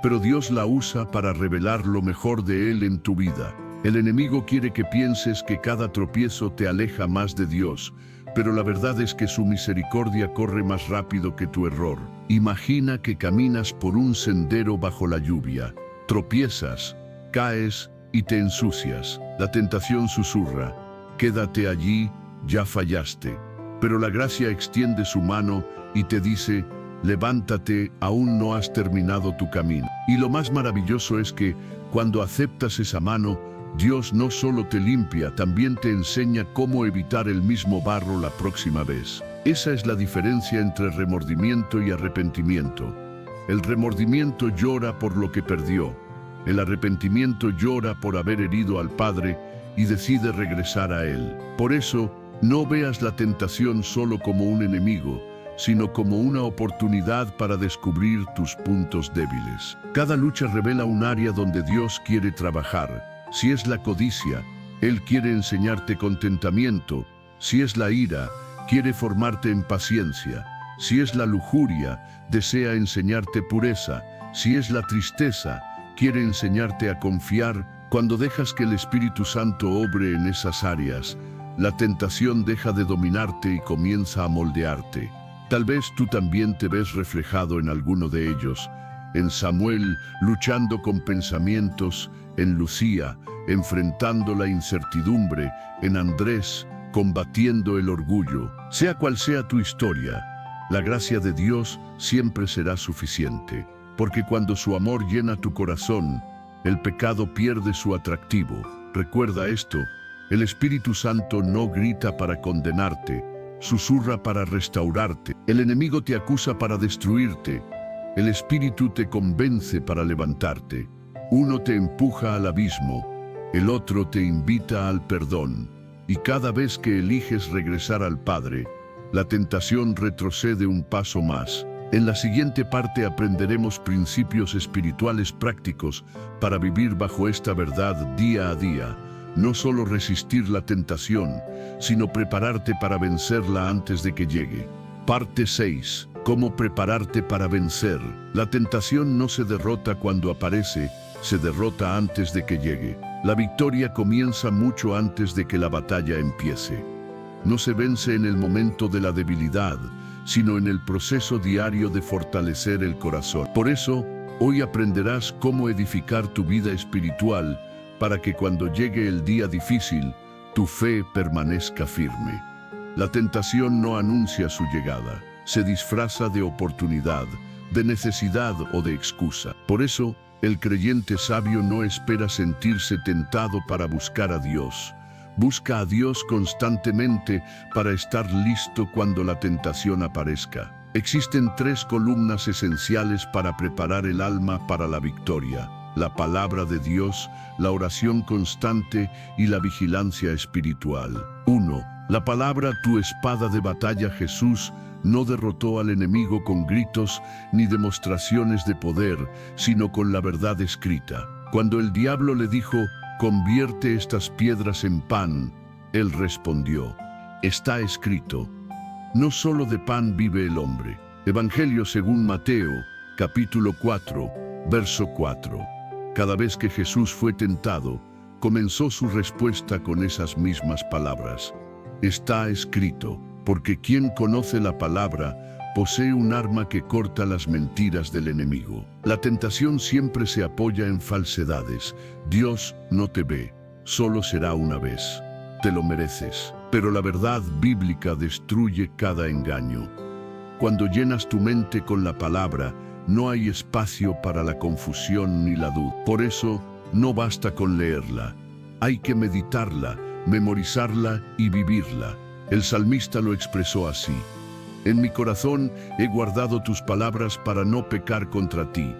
pero Dios la usa para revelar lo mejor de Él en tu vida. El enemigo quiere que pienses que cada tropiezo te aleja más de Dios, pero la verdad es que su misericordia corre más rápido que tu error. Imagina que caminas por un sendero bajo la lluvia. Tropiezas, caes y te ensucias. La tentación susurra, quédate allí, ya fallaste. Pero la gracia extiende su mano y te dice, levántate, aún no has terminado tu camino. Y lo más maravilloso es que, cuando aceptas esa mano, Dios no solo te limpia, también te enseña cómo evitar el mismo barro la próxima vez. Esa es la diferencia entre remordimiento y arrepentimiento. El remordimiento llora por lo que perdió. El arrepentimiento llora por haber herido al Padre y decide regresar a Él. Por eso, no veas la tentación solo como un enemigo, sino como una oportunidad para descubrir tus puntos débiles. Cada lucha revela un área donde Dios quiere trabajar. Si es la codicia, Él quiere enseñarte contentamiento. Si es la ira, quiere formarte en paciencia. Si es la lujuria, desea enseñarte pureza. Si es la tristeza, quiere enseñarte a confiar. Cuando dejas que el Espíritu Santo obre en esas áreas, la tentación deja de dominarte y comienza a moldearte. Tal vez tú también te ves reflejado en alguno de ellos. En Samuel, luchando con pensamientos; en Lucía, enfrentando la incertidumbre; en Andrés, combatiendo el orgullo. Sea cual sea tu historia, la gracia de Dios siempre será suficiente, porque cuando su amor llena tu corazón, el pecado pierde su atractivo. Recuerda esto, el Espíritu Santo no grita para condenarte, susurra para restaurarte. El enemigo te acusa para destruirte, el Espíritu te convence para levantarte. Uno te empuja al abismo, el otro te invita al perdón. y cada vez que eliges regresar al Padre, la tentación retrocede un paso más. En la siguiente parte aprenderemos principios espirituales prácticos para vivir bajo esta verdad día a día. No solo resistir la tentación, sino prepararte para vencerla antes de que llegue. Parte 6. ¿Cómo prepararte para vencer? La tentación no se derrota cuando aparece, se derrota antes de que llegue. La victoria comienza mucho antes de que la batalla empiece. No se vence en el momento de la debilidad, sino en el proceso diario de fortalecer el corazón. Por eso, hoy aprenderás cómo edificar tu vida espiritual para que cuando llegue el día difícil, tu fe permanezca firme. La tentación no anuncia su llegada, se disfraza de oportunidad, de necesidad o de excusa. Por eso, el creyente sabio no espera sentirse tentado para buscar a Dios. Busca a Dios constantemente para estar listo cuando la tentación aparezca. Existen 3 columnas esenciales para preparar el alma para la victoria: la palabra de Dios, la oración constante y la vigilancia espiritual. 1. La palabra, tu espada de batalla. Jesús no derrotó al enemigo con gritos ni demostraciones de poder, sino con la verdad escrita. Cuando el diablo le dijo, convierte estas piedras en pan, él respondió, está escrito, no solo de pan vive el hombre. Evangelio según Mateo, capítulo 4, verso 4. Cada vez que Jesús fue tentado, comenzó su respuesta con esas mismas palabras. Está escrito, porque quien conoce la palabra posee un arma que corta las mentiras del enemigo. La tentación siempre se apoya en falsedades. Dios no te ve, solo será una vez. Te lo mereces. Pero la verdad bíblica destruye cada engaño. Cuando llenas tu mente con la palabra, no hay espacio para la confusión ni la duda. Por eso, no basta con leerla. Hay que meditarla, memorizarla y vivirla. El salmista lo expresó así. En mi corazón he guardado tus palabras para no pecar contra ti.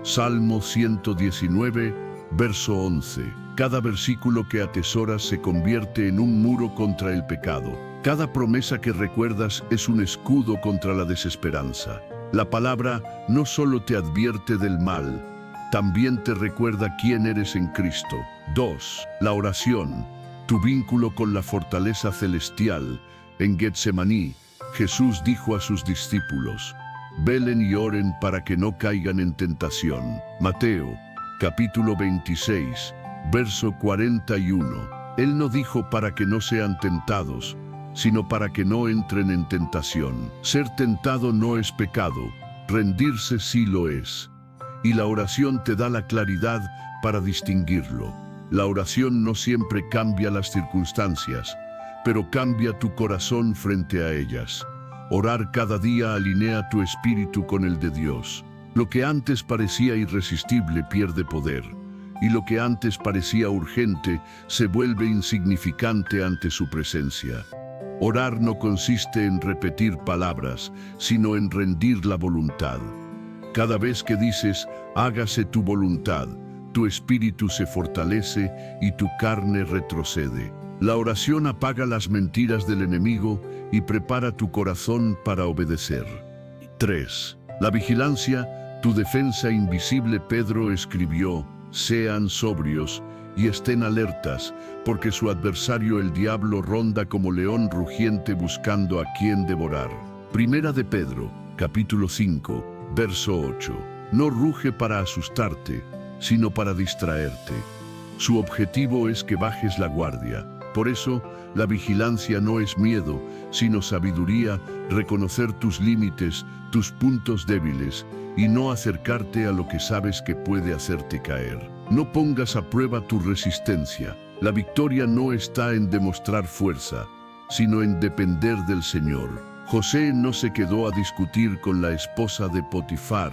Salmo 119, verso 11. Cada versículo que atesoras se convierte en un muro contra el pecado. Cada promesa que recuerdas es un escudo contra la desesperanza. La palabra no solo te advierte del mal, también te recuerda quién eres en Cristo. 2. La oración, tu vínculo con la fortaleza celestial. En Getsemaní, Jesús dijo a sus discípulos, velen y oren para que no caigan en tentación. Mateo, capítulo 26, verso 41. Él no dijo para que no sean tentados, sino para que no entren en tentación. Ser tentado no es pecado, rendirse sí lo es. Y la oración te da la claridad para distinguirlo. La oración no siempre cambia las circunstancias, pero cambia tu corazón frente a ellas. Orar cada día alinea tu espíritu con el de Dios. Lo que antes parecía irresistible pierde poder, y lo que antes parecía urgente se vuelve insignificante ante su presencia. Orar no consiste en repetir palabras, sino en rendir la voluntad. Cada vez que dices, hágase tu voluntad, tu espíritu se fortalece y tu carne retrocede. La oración apaga las mentiras del enemigo y prepara tu corazón para obedecer. 3. La vigilancia, tu defensa invisible. Pedro escribió, sean sobrios y estén alertas, porque su adversario el diablo ronda como león rugiente buscando a quien devorar. Primera de Pedro, capítulo 5, verso 8. No ruge para asustarte, sino para distraerte. Su objetivo es que bajes la guardia. Por eso, la vigilancia no es miedo, sino sabiduría, reconocer tus límites, tus puntos débiles, y no acercarte a lo que sabes que puede hacerte caer. No pongas a prueba tu resistencia. La victoria no está en demostrar fuerza, sino en depender del Señor. José no se quedó a discutir con la esposa de Potifar,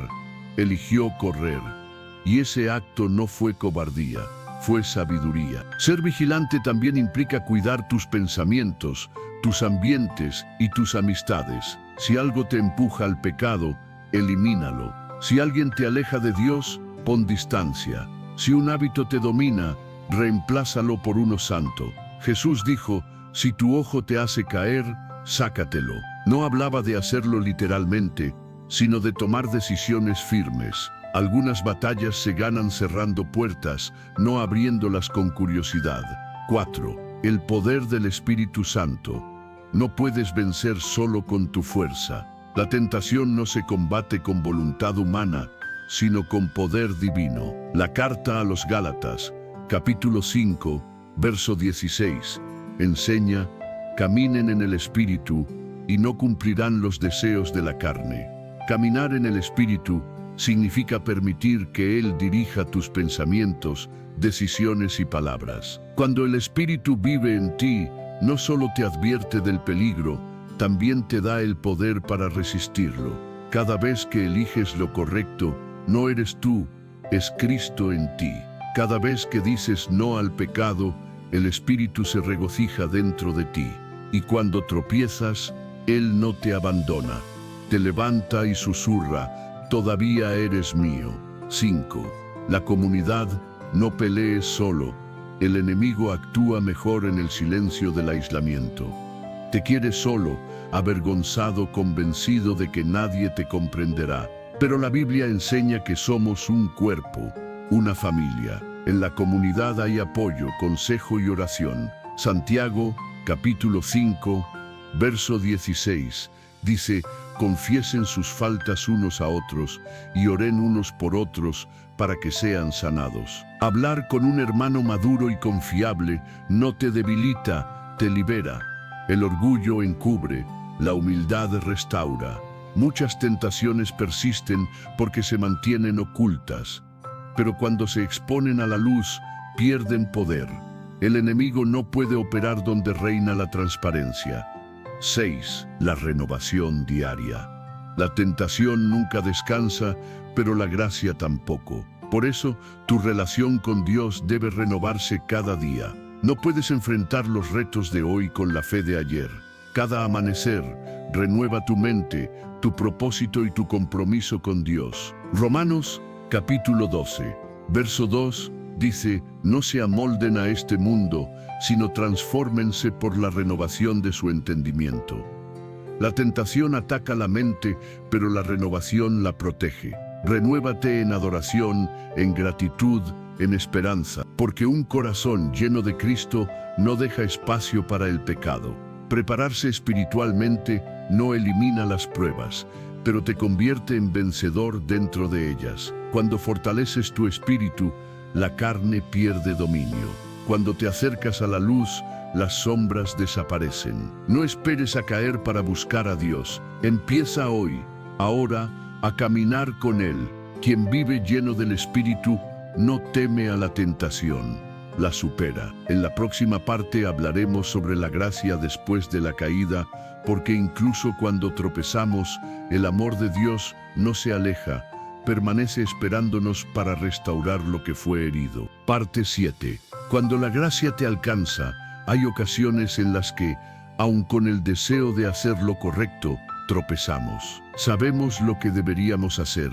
eligió correr. Y ese acto no fue cobardía, fue sabiduría. Ser vigilante también implica cuidar tus pensamientos, tus ambientes y tus amistades. Si algo te empuja al pecado, elimínalo. Si alguien te aleja de Dios, pon distancia. Si un hábito te domina, reemplázalo por uno santo. Jesús dijo, Si tu ojo te hace caer, sácatelo. No hablaba de hacerlo literalmente, sino de tomar decisiones firmes. Algunas batallas se ganan cerrando puertas, no abriéndolas con curiosidad. 4. El poder del Espíritu Santo. No puedes vencer solo con tu fuerza. La tentación no se combate con voluntad humana, sino con poder divino. La carta a los Gálatas, capítulo 5, verso 16, enseña: caminen en el Espíritu y no cumplirán los deseos de la carne. Caminar en el Espíritu significa permitir que Él dirija tus pensamientos, decisiones y palabras. Cuando el Espíritu vive en ti, no solo te advierte del peligro, también te da el poder para resistirlo. Cada vez que eliges lo correcto, no eres tú, es Cristo en ti. Cada vez que dices no al pecado, el Espíritu se regocija dentro de ti. Y cuando tropiezas, Él no te abandona. Te levanta y susurra: todavía eres mío. 5. La comunidad. No pelees solo. El enemigo actúa mejor en el silencio del aislamiento. Te quieres solo, avergonzado, convencido de que nadie te comprenderá. Pero la Biblia enseña que somos un cuerpo, una familia. En la comunidad hay apoyo, consejo y oración. Santiago, capítulo 5, verso 16, dice: confiesen sus faltas unos a otros y oren unos por otros para que sean sanados. Hablar con un hermano maduro y confiable no te debilita, te libera. El orgullo encubre, la humildad restaura. Muchas tentaciones persisten porque se mantienen ocultas, pero cuando se exponen a la luz, pierden poder. El enemigo no puede operar donde reina la transparencia. 6. La renovación diaria. La tentación nunca descansa, pero la gracia tampoco. Por eso, tu relación con Dios debe renovarse cada día. No puedes enfrentar los retos de hoy con la fe de ayer. Cada amanecer, renueva tu mente, tu propósito y tu compromiso con Dios. Romanos, capítulo 12, verso 2, dice: no se amolden a este mundo, sino transfórmense por la renovación de su entendimiento. La tentación ataca la mente, pero la renovación la protege. Renuévate en adoración, en gratitud, en esperanza, porque un corazón lleno de Cristo no deja espacio para el pecado. Prepararse espiritualmente no elimina las pruebas, pero te convierte en vencedor dentro de ellas. Cuando fortaleces tu espíritu, la carne pierde dominio. Cuando te acercas a la luz, las sombras desaparecen. No esperes a caer para buscar a Dios. Empieza hoy, ahora, a caminar con Él. Quien vive lleno del Espíritu no teme a la tentación, la supera. En la próxima parte hablaremos sobre la gracia después de la caída, porque incluso cuando tropezamos, el amor de Dios no se aleja, permanece esperándonos para restaurar lo que fue herido. Parte 7. Cuando la gracia te alcanza, hay ocasiones en las que, aun con el deseo de hacer lo correcto, tropezamos. Sabemos lo que deberíamos hacer,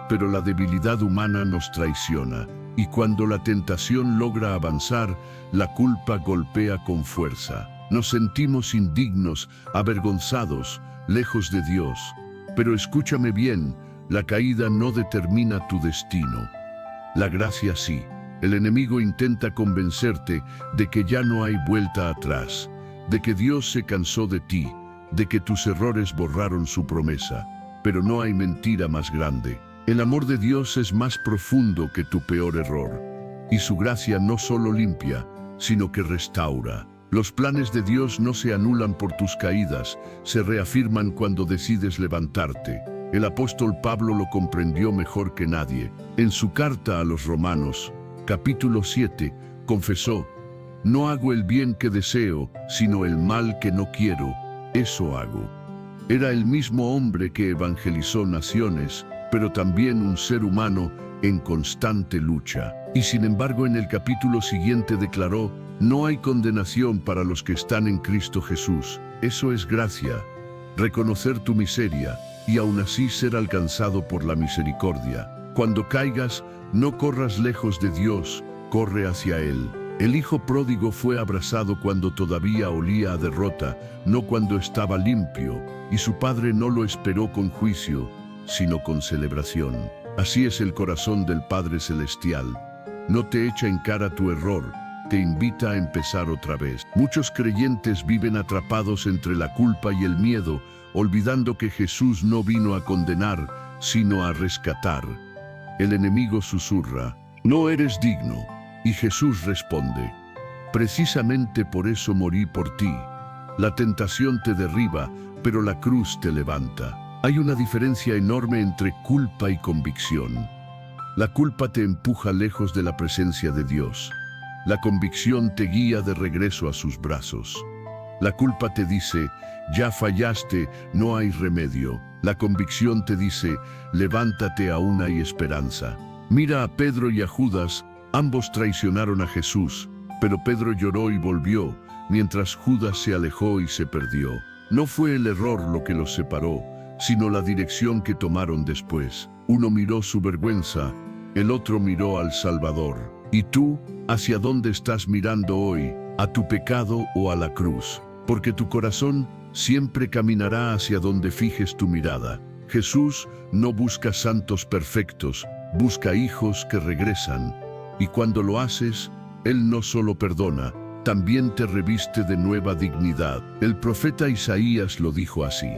pero la debilidad humana nos traiciona, y cuando la tentación logra avanzar, la culpa golpea con fuerza. Nos sentimos indignos, avergonzados, lejos de Dios. Pero escúchame bien, la caída no determina tu destino. La gracia sí. El enemigo intenta convencerte de que ya no hay vuelta atrás, de que Dios se cansó de ti, de que tus errores borraron su promesa. Pero no hay mentira más grande. El amor de Dios es más profundo que tu peor error, y su gracia no solo limpia, sino que restaura. Los planes de Dios no se anulan por tus caídas, se reafirman cuando decides levantarte. El apóstol Pablo lo comprendió mejor que nadie. En su carta a los Romanos, capítulo 7, confesó: no hago el bien que deseo, sino el mal que no quiero, eso hago. Era el mismo hombre que evangelizó naciones, pero también un ser humano en constante lucha. Y sin embargo, en el capítulo siguiente declaró: no hay condenación para los que están en Cristo Jesús. Eso es gracia. Reconocer tu miseria y aún así ser alcanzado por la misericordia. Cuando caigas, no corras lejos de Dios, corre hacia Él. El hijo pródigo fue abrazado cuando todavía olía a derrota, no cuando estaba limpio, y su padre no lo esperó con juicio, sino con celebración. Así es el corazón del Padre Celestial. No te echa en cara tu error, te invita a empezar otra vez. Muchos creyentes viven atrapados entre la culpa y el miedo, olvidando que Jesús no vino a condenar, sino a rescatar. El enemigo susurra, no eres digno. Y Jesús responde, precisamente por eso morí por ti. La tentación te derriba, pero la cruz te levanta. Hay una diferencia enorme entre culpa y convicción. La culpa te empuja lejos de la presencia de Dios. La convicción te guía de regreso a sus brazos. La culpa te dice, ya fallaste, no hay remedio. La convicción te dice, levántate, aún hay esperanza. Mira a Pedro y a Judas. Ambos traicionaron a Jesús, pero Pedro lloró y volvió, mientras Judas se alejó y se perdió. No fue el error lo que los separó, sino la dirección que tomaron después. Uno miró su vergüenza, el otro miró al Salvador. ¿Y tú, hacia dónde estás mirando hoy? ¿A tu pecado o a la cruz? Porque tu corazón siempre caminará hacia donde fijes tu mirada. Jesús no busca santos perfectos, busca hijos que regresan. Y cuando lo haces, Él no solo perdona, también te reviste de nueva dignidad. El profeta Isaías lo dijo así,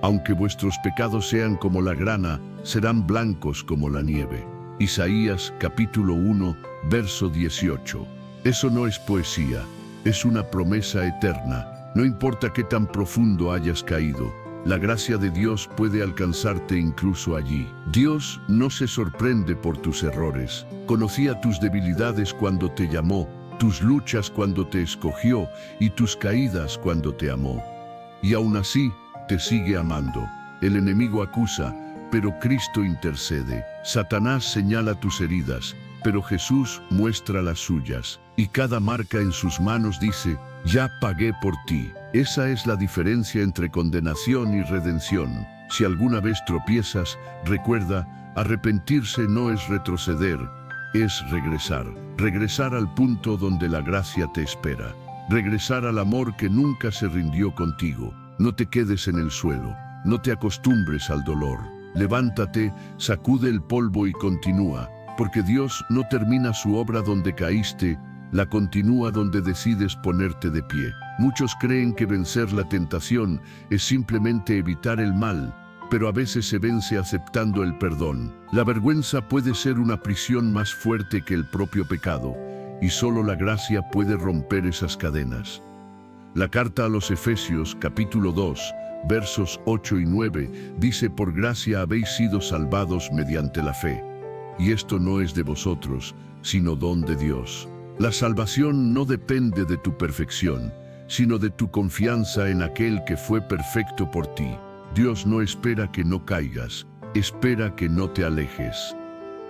aunque vuestros pecados sean como la grana, serán blancos como la nieve. Isaías capítulo 1, verso 18. Eso no es poesía, es una promesa eterna. No importa qué tan profundo hayas caído, la gracia de Dios puede alcanzarte incluso allí. Dios no se sorprende por tus errores. Conocía tus debilidades cuando te llamó, tus luchas cuando te escogió y tus caídas cuando te amó. Y aún así, te sigue amando. El enemigo acusa, pero Cristo intercede. Satanás señala tus heridas, pero Jesús muestra las suyas. Y cada marca en sus manos dice, ya pagué por ti. Esa es la diferencia entre condenación y redención. Si alguna vez tropiezas, recuerda, arrepentirse no es retroceder, es regresar. Regresar al punto donde la gracia te espera. Regresar al amor que nunca se rindió contigo. No te quedes en el suelo, no te acostumbres al dolor. Levántate, sacude el polvo y continúa, porque Dios no termina su obra donde caíste, la continúa donde decides ponerte de pie. Muchos creen que vencer la tentación es simplemente evitar el mal, pero a veces se vence aceptando el perdón. La vergüenza puede ser una prisión más fuerte que el propio pecado, y solo la gracia puede romper esas cadenas. La carta a los Efesios, capítulo 2, versos 8 y 9, dice, por gracia habéis sido salvados mediante la fe. Y esto no es de vosotros, sino don de Dios. La salvación no depende de tu perfección, sino de tu confianza en aquel que fue perfecto por ti. Dios no espera que no caigas, espera que no te alejes.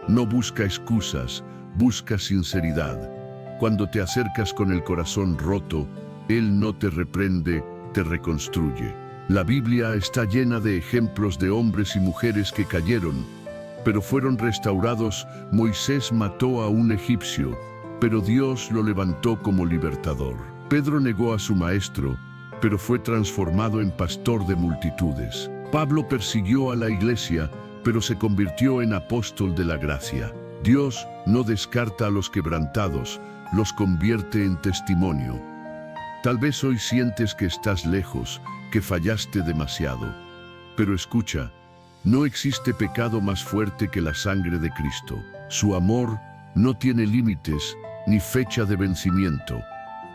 No busca excusas, busca sinceridad. Cuando te acercas con el corazón roto, Él no te reprende, te reconstruye. La Biblia está llena de ejemplos de hombres y mujeres que cayeron, pero fueron restaurados. Moisés mató a un egipcio, pero Dios lo levantó como libertador. Pedro negó a su maestro, pero fue transformado en pastor de multitudes. Pablo persiguió a la iglesia, pero se convirtió en apóstol de la gracia. Dios no descarta a los quebrantados, los convierte en testimonio. Tal vez hoy sientes que estás lejos, que fallaste demasiado. Pero escucha, no existe pecado más fuerte que la sangre de Cristo. Su amor no tiene límites ni fecha de vencimiento.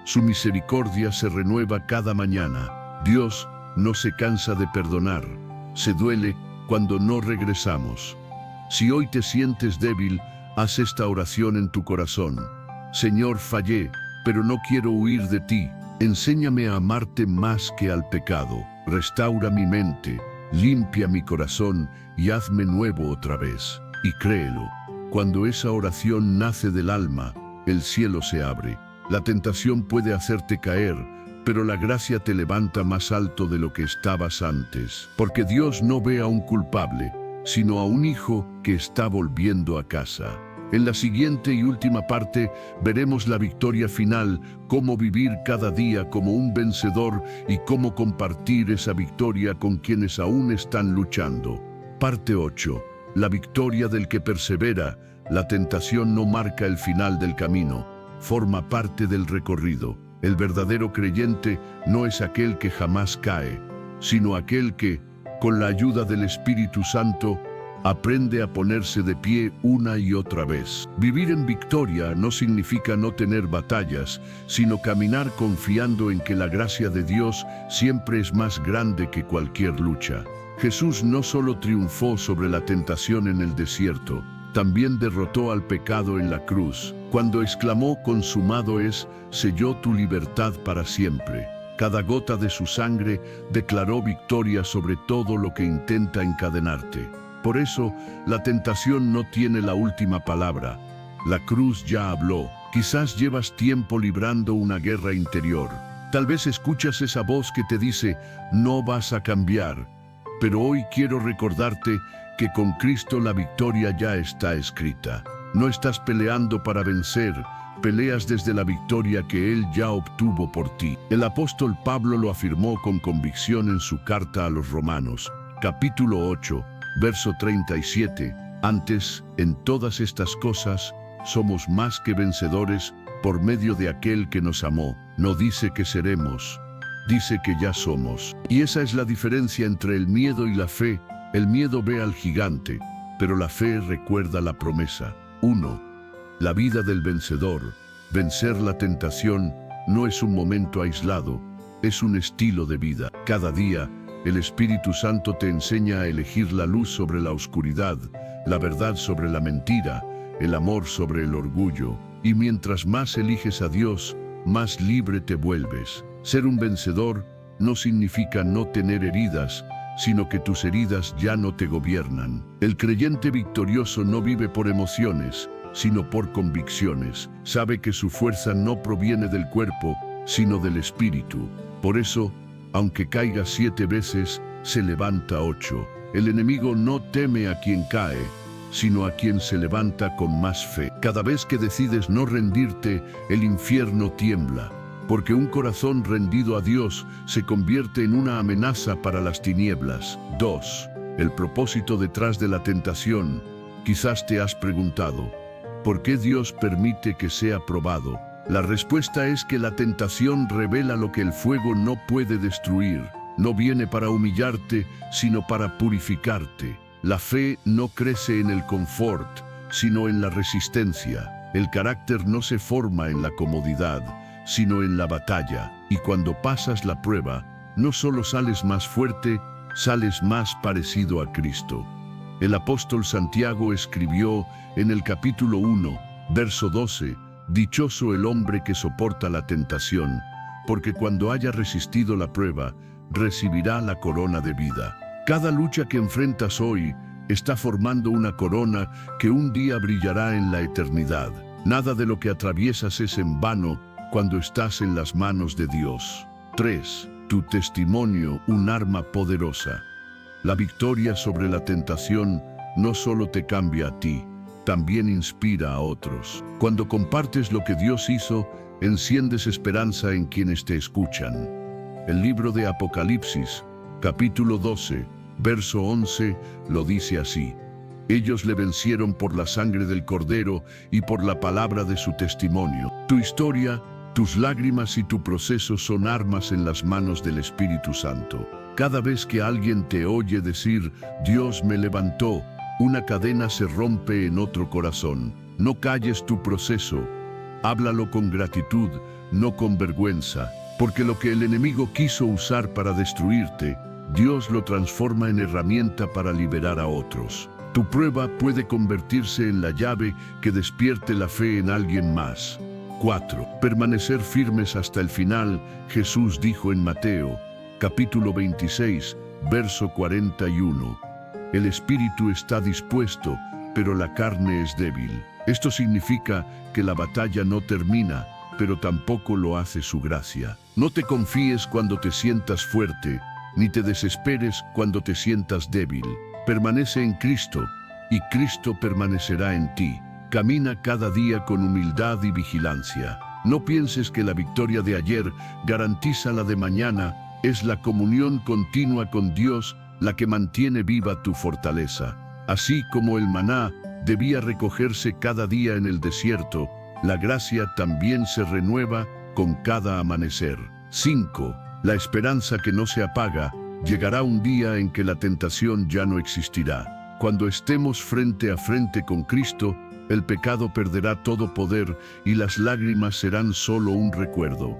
Su misericordia se renueva cada mañana. Dios no se cansa de perdonar. Se duele cuando no regresamos. Si hoy te sientes débil, haz esta oración en tu corazón. Señor, fallé, pero no quiero huir de ti. Enséñame a amarte más que al pecado. Restaura mi mente, limpia mi corazón y hazme nuevo otra vez. Y créelo, cuando esa oración nace del alma, el cielo se abre. La tentación puede hacerte caer, pero la gracia te levanta más alto de lo que estabas antes. Porque Dios no ve a un culpable, sino a un hijo que está volviendo a casa. En la siguiente y última parte veremos la victoria final, cómo vivir cada día como un vencedor y cómo compartir esa victoria con quienes aún están luchando. Parte 8. La victoria del que persevera. La tentación no marca el final del camino, forma parte del recorrido. El verdadero creyente no es aquel que jamás cae, sino aquel que, con la ayuda del Espíritu Santo, aprende a ponerse de pie una y otra vez. Vivir en victoria no significa no tener batallas, sino caminar confiando en que la gracia de Dios siempre es más grande que cualquier lucha. Jesús no solo triunfó sobre la tentación en el desierto, también derrotó al pecado en la cruz. Cuando exclamó "consumado es", selló tu libertad para siempre. Cada gota de su sangre declaró victoria sobre todo lo que intenta encadenarte. Por eso, la tentación no tiene la última palabra. La cruz ya habló. Quizás llevas tiempo librando una guerra interior. Tal vez escuchas esa voz que te dice, no vas a cambiar. Pero hoy quiero recordarte que con Cristo la victoria ya está escrita. No estás peleando para vencer, peleas desde la victoria que Él ya obtuvo por ti. El apóstol Pablo lo afirmó con convicción en su carta a los Romanos, capítulo 8, verso 37. Antes, en todas estas cosas, somos más que vencedores por medio de aquel que nos amó. No dice que seremos, dice que ya somos. Y esa es la diferencia entre el miedo y la fe. El miedo ve al gigante, pero la fe recuerda la promesa. 1. La vida del vencedor. Vencer la tentación no es un momento aislado, es un estilo de vida. Cada día, el Espíritu Santo te enseña a elegir la luz sobre la oscuridad, la verdad sobre la mentira, el amor sobre el orgullo. Y mientras más eliges a Dios, más libre te vuelves. Ser un vencedor no significa no tener heridas, sino que tus heridas ya no te gobiernan. El creyente victorioso no vive por emociones, sino por convicciones. Sabe que su fuerza no proviene del cuerpo, sino del Espíritu. Por eso, aunque caiga 7 veces, se levanta 8. El enemigo no teme a quien cae, sino a quien se levanta con más fe. Cada vez que decides no rendirte, el infierno tiembla, porque un corazón rendido a Dios se convierte en una amenaza para las tinieblas. 2. El propósito detrás de la tentación. Quizás te has preguntado, ¿por qué Dios permite que sea probado? La respuesta es que la tentación revela lo que el fuego no puede destruir. No viene para humillarte, sino para purificarte. La fe no crece en el confort, sino en la resistencia. El carácter no se forma en la comodidad, sino en la batalla. Y cuando pasas la prueba, no solo sales más fuerte, sales más parecido a Cristo. El apóstol Santiago escribió en el capítulo 1, verso 12, «Dichoso el hombre que soporta la tentación, porque cuando haya resistido la prueba, recibirá la corona de vida». Cada lucha que enfrentas hoy está formando una corona que un día brillará en la eternidad. Nada de lo que atraviesas es en vano cuando estás en las manos de Dios. 3. Tu testimonio, un arma poderosa. La victoria sobre la tentación no solo te cambia a ti, también inspira a otros. Cuando compartes lo que Dios hizo, enciendes esperanza en quienes te escuchan. El libro de Apocalipsis, capítulo 12, verso 11, lo dice así: ellos le vencieron por la sangre del Cordero y por la palabra de su testimonio. Tu historia, tus lágrimas y tu proceso son armas en las manos del Espíritu Santo. Cada vez que alguien te oye decir, Dios me levantó, una cadena se rompe en otro corazón. No calles tu proceso, háblalo con gratitud, no con vergüenza, porque lo que el enemigo quiso usar para destruirte, Dios lo transforma en herramienta para liberar a otros. Tu prueba puede convertirse en la llave que despierte la fe en alguien más. 4. Permanecer firmes hasta el final. Jesús dijo en Mateo, capítulo 26, verso 41, el espíritu está dispuesto, pero la carne es débil. Esto significa que la batalla no termina, pero tampoco lo hace su gracia. No te confíes cuando te sientas fuerte, ni te desesperes cuando te sientas débil. Permanece en Cristo, y Cristo permanecerá en ti. Camina cada día con humildad y vigilancia. No pienses que la victoria de ayer garantiza la de mañana. Es la comunión continua con Dios la que mantiene viva tu fortaleza. Así como el maná debía recogerse cada día en el desierto, la gracia también se renueva con cada amanecer. 5. La esperanza que no se apaga. Llegará un día en que la tentación ya no existirá. Cuando estemos frente a frente con Cristo, el pecado perderá todo poder y las lágrimas serán solo un recuerdo.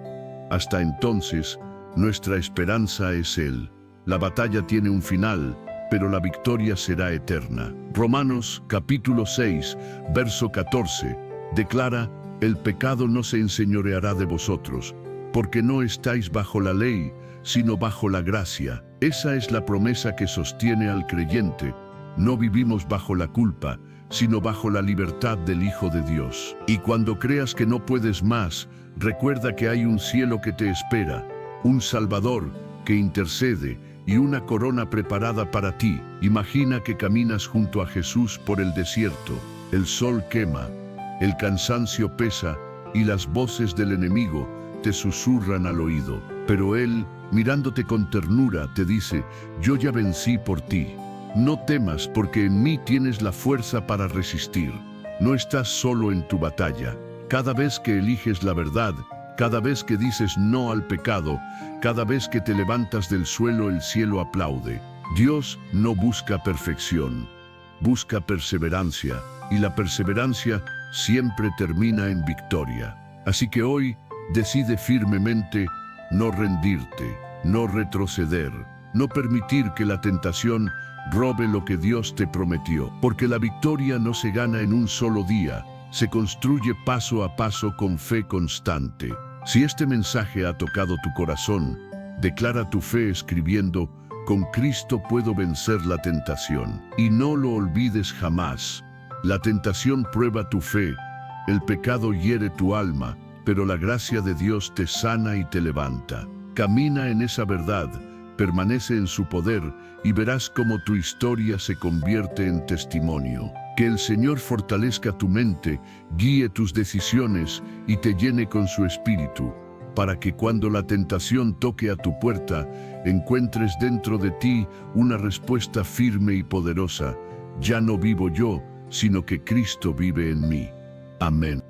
Hasta entonces, nuestra esperanza es Él. La batalla tiene un final, pero la victoria será eterna. Romanos capítulo 6, verso 14, declara: el pecado no se enseñoreará de vosotros, porque no estáis bajo la ley, sino bajo la gracia. Esa es la promesa que sostiene al creyente. No vivimos bajo la culpa, sino bajo la libertad del Hijo de Dios. Y cuando creas que no puedes más, recuerda que hay un cielo que te espera, un Salvador que intercede y una corona preparada para ti. Imagina que caminas junto a Jesús por el desierto. El sol quema, el cansancio pesa y las voces del enemigo te susurran al oído. Pero Él, mirándote con ternura, te dice: yo ya vencí por ti. No temas, porque en mí tienes la fuerza para resistir. No estás solo en tu batalla. Cada vez que eliges la verdad, cada vez que dices no al pecado, cada vez que te levantas del suelo, el cielo aplaude. Dios no busca perfección, busca perseverancia, y la perseverancia siempre termina en victoria. Así que hoy decide firmemente no rendirte, no retroceder, no permitir que la tentación robe lo que Dios te prometió, porque la victoria no se gana en un solo día, se construye paso a paso con fe constante. Si este mensaje ha tocado tu corazón, declara tu fe escribiendo: con Cristo puedo vencer la tentación. Y no lo olvides jamás. La tentación prueba tu fe, el pecado hiere tu alma, pero la gracia de Dios te sana y te levanta. Camina en esa verdad, permanece en su poder y verás cómo tu historia se convierte en testimonio. Que el Señor fortalezca tu mente, guíe tus decisiones y te llene con su espíritu, para que cuando la tentación toque a tu puerta, encuentres dentro de ti una respuesta firme y poderosa: ya no vivo yo, sino que Cristo vive en mí. Amén.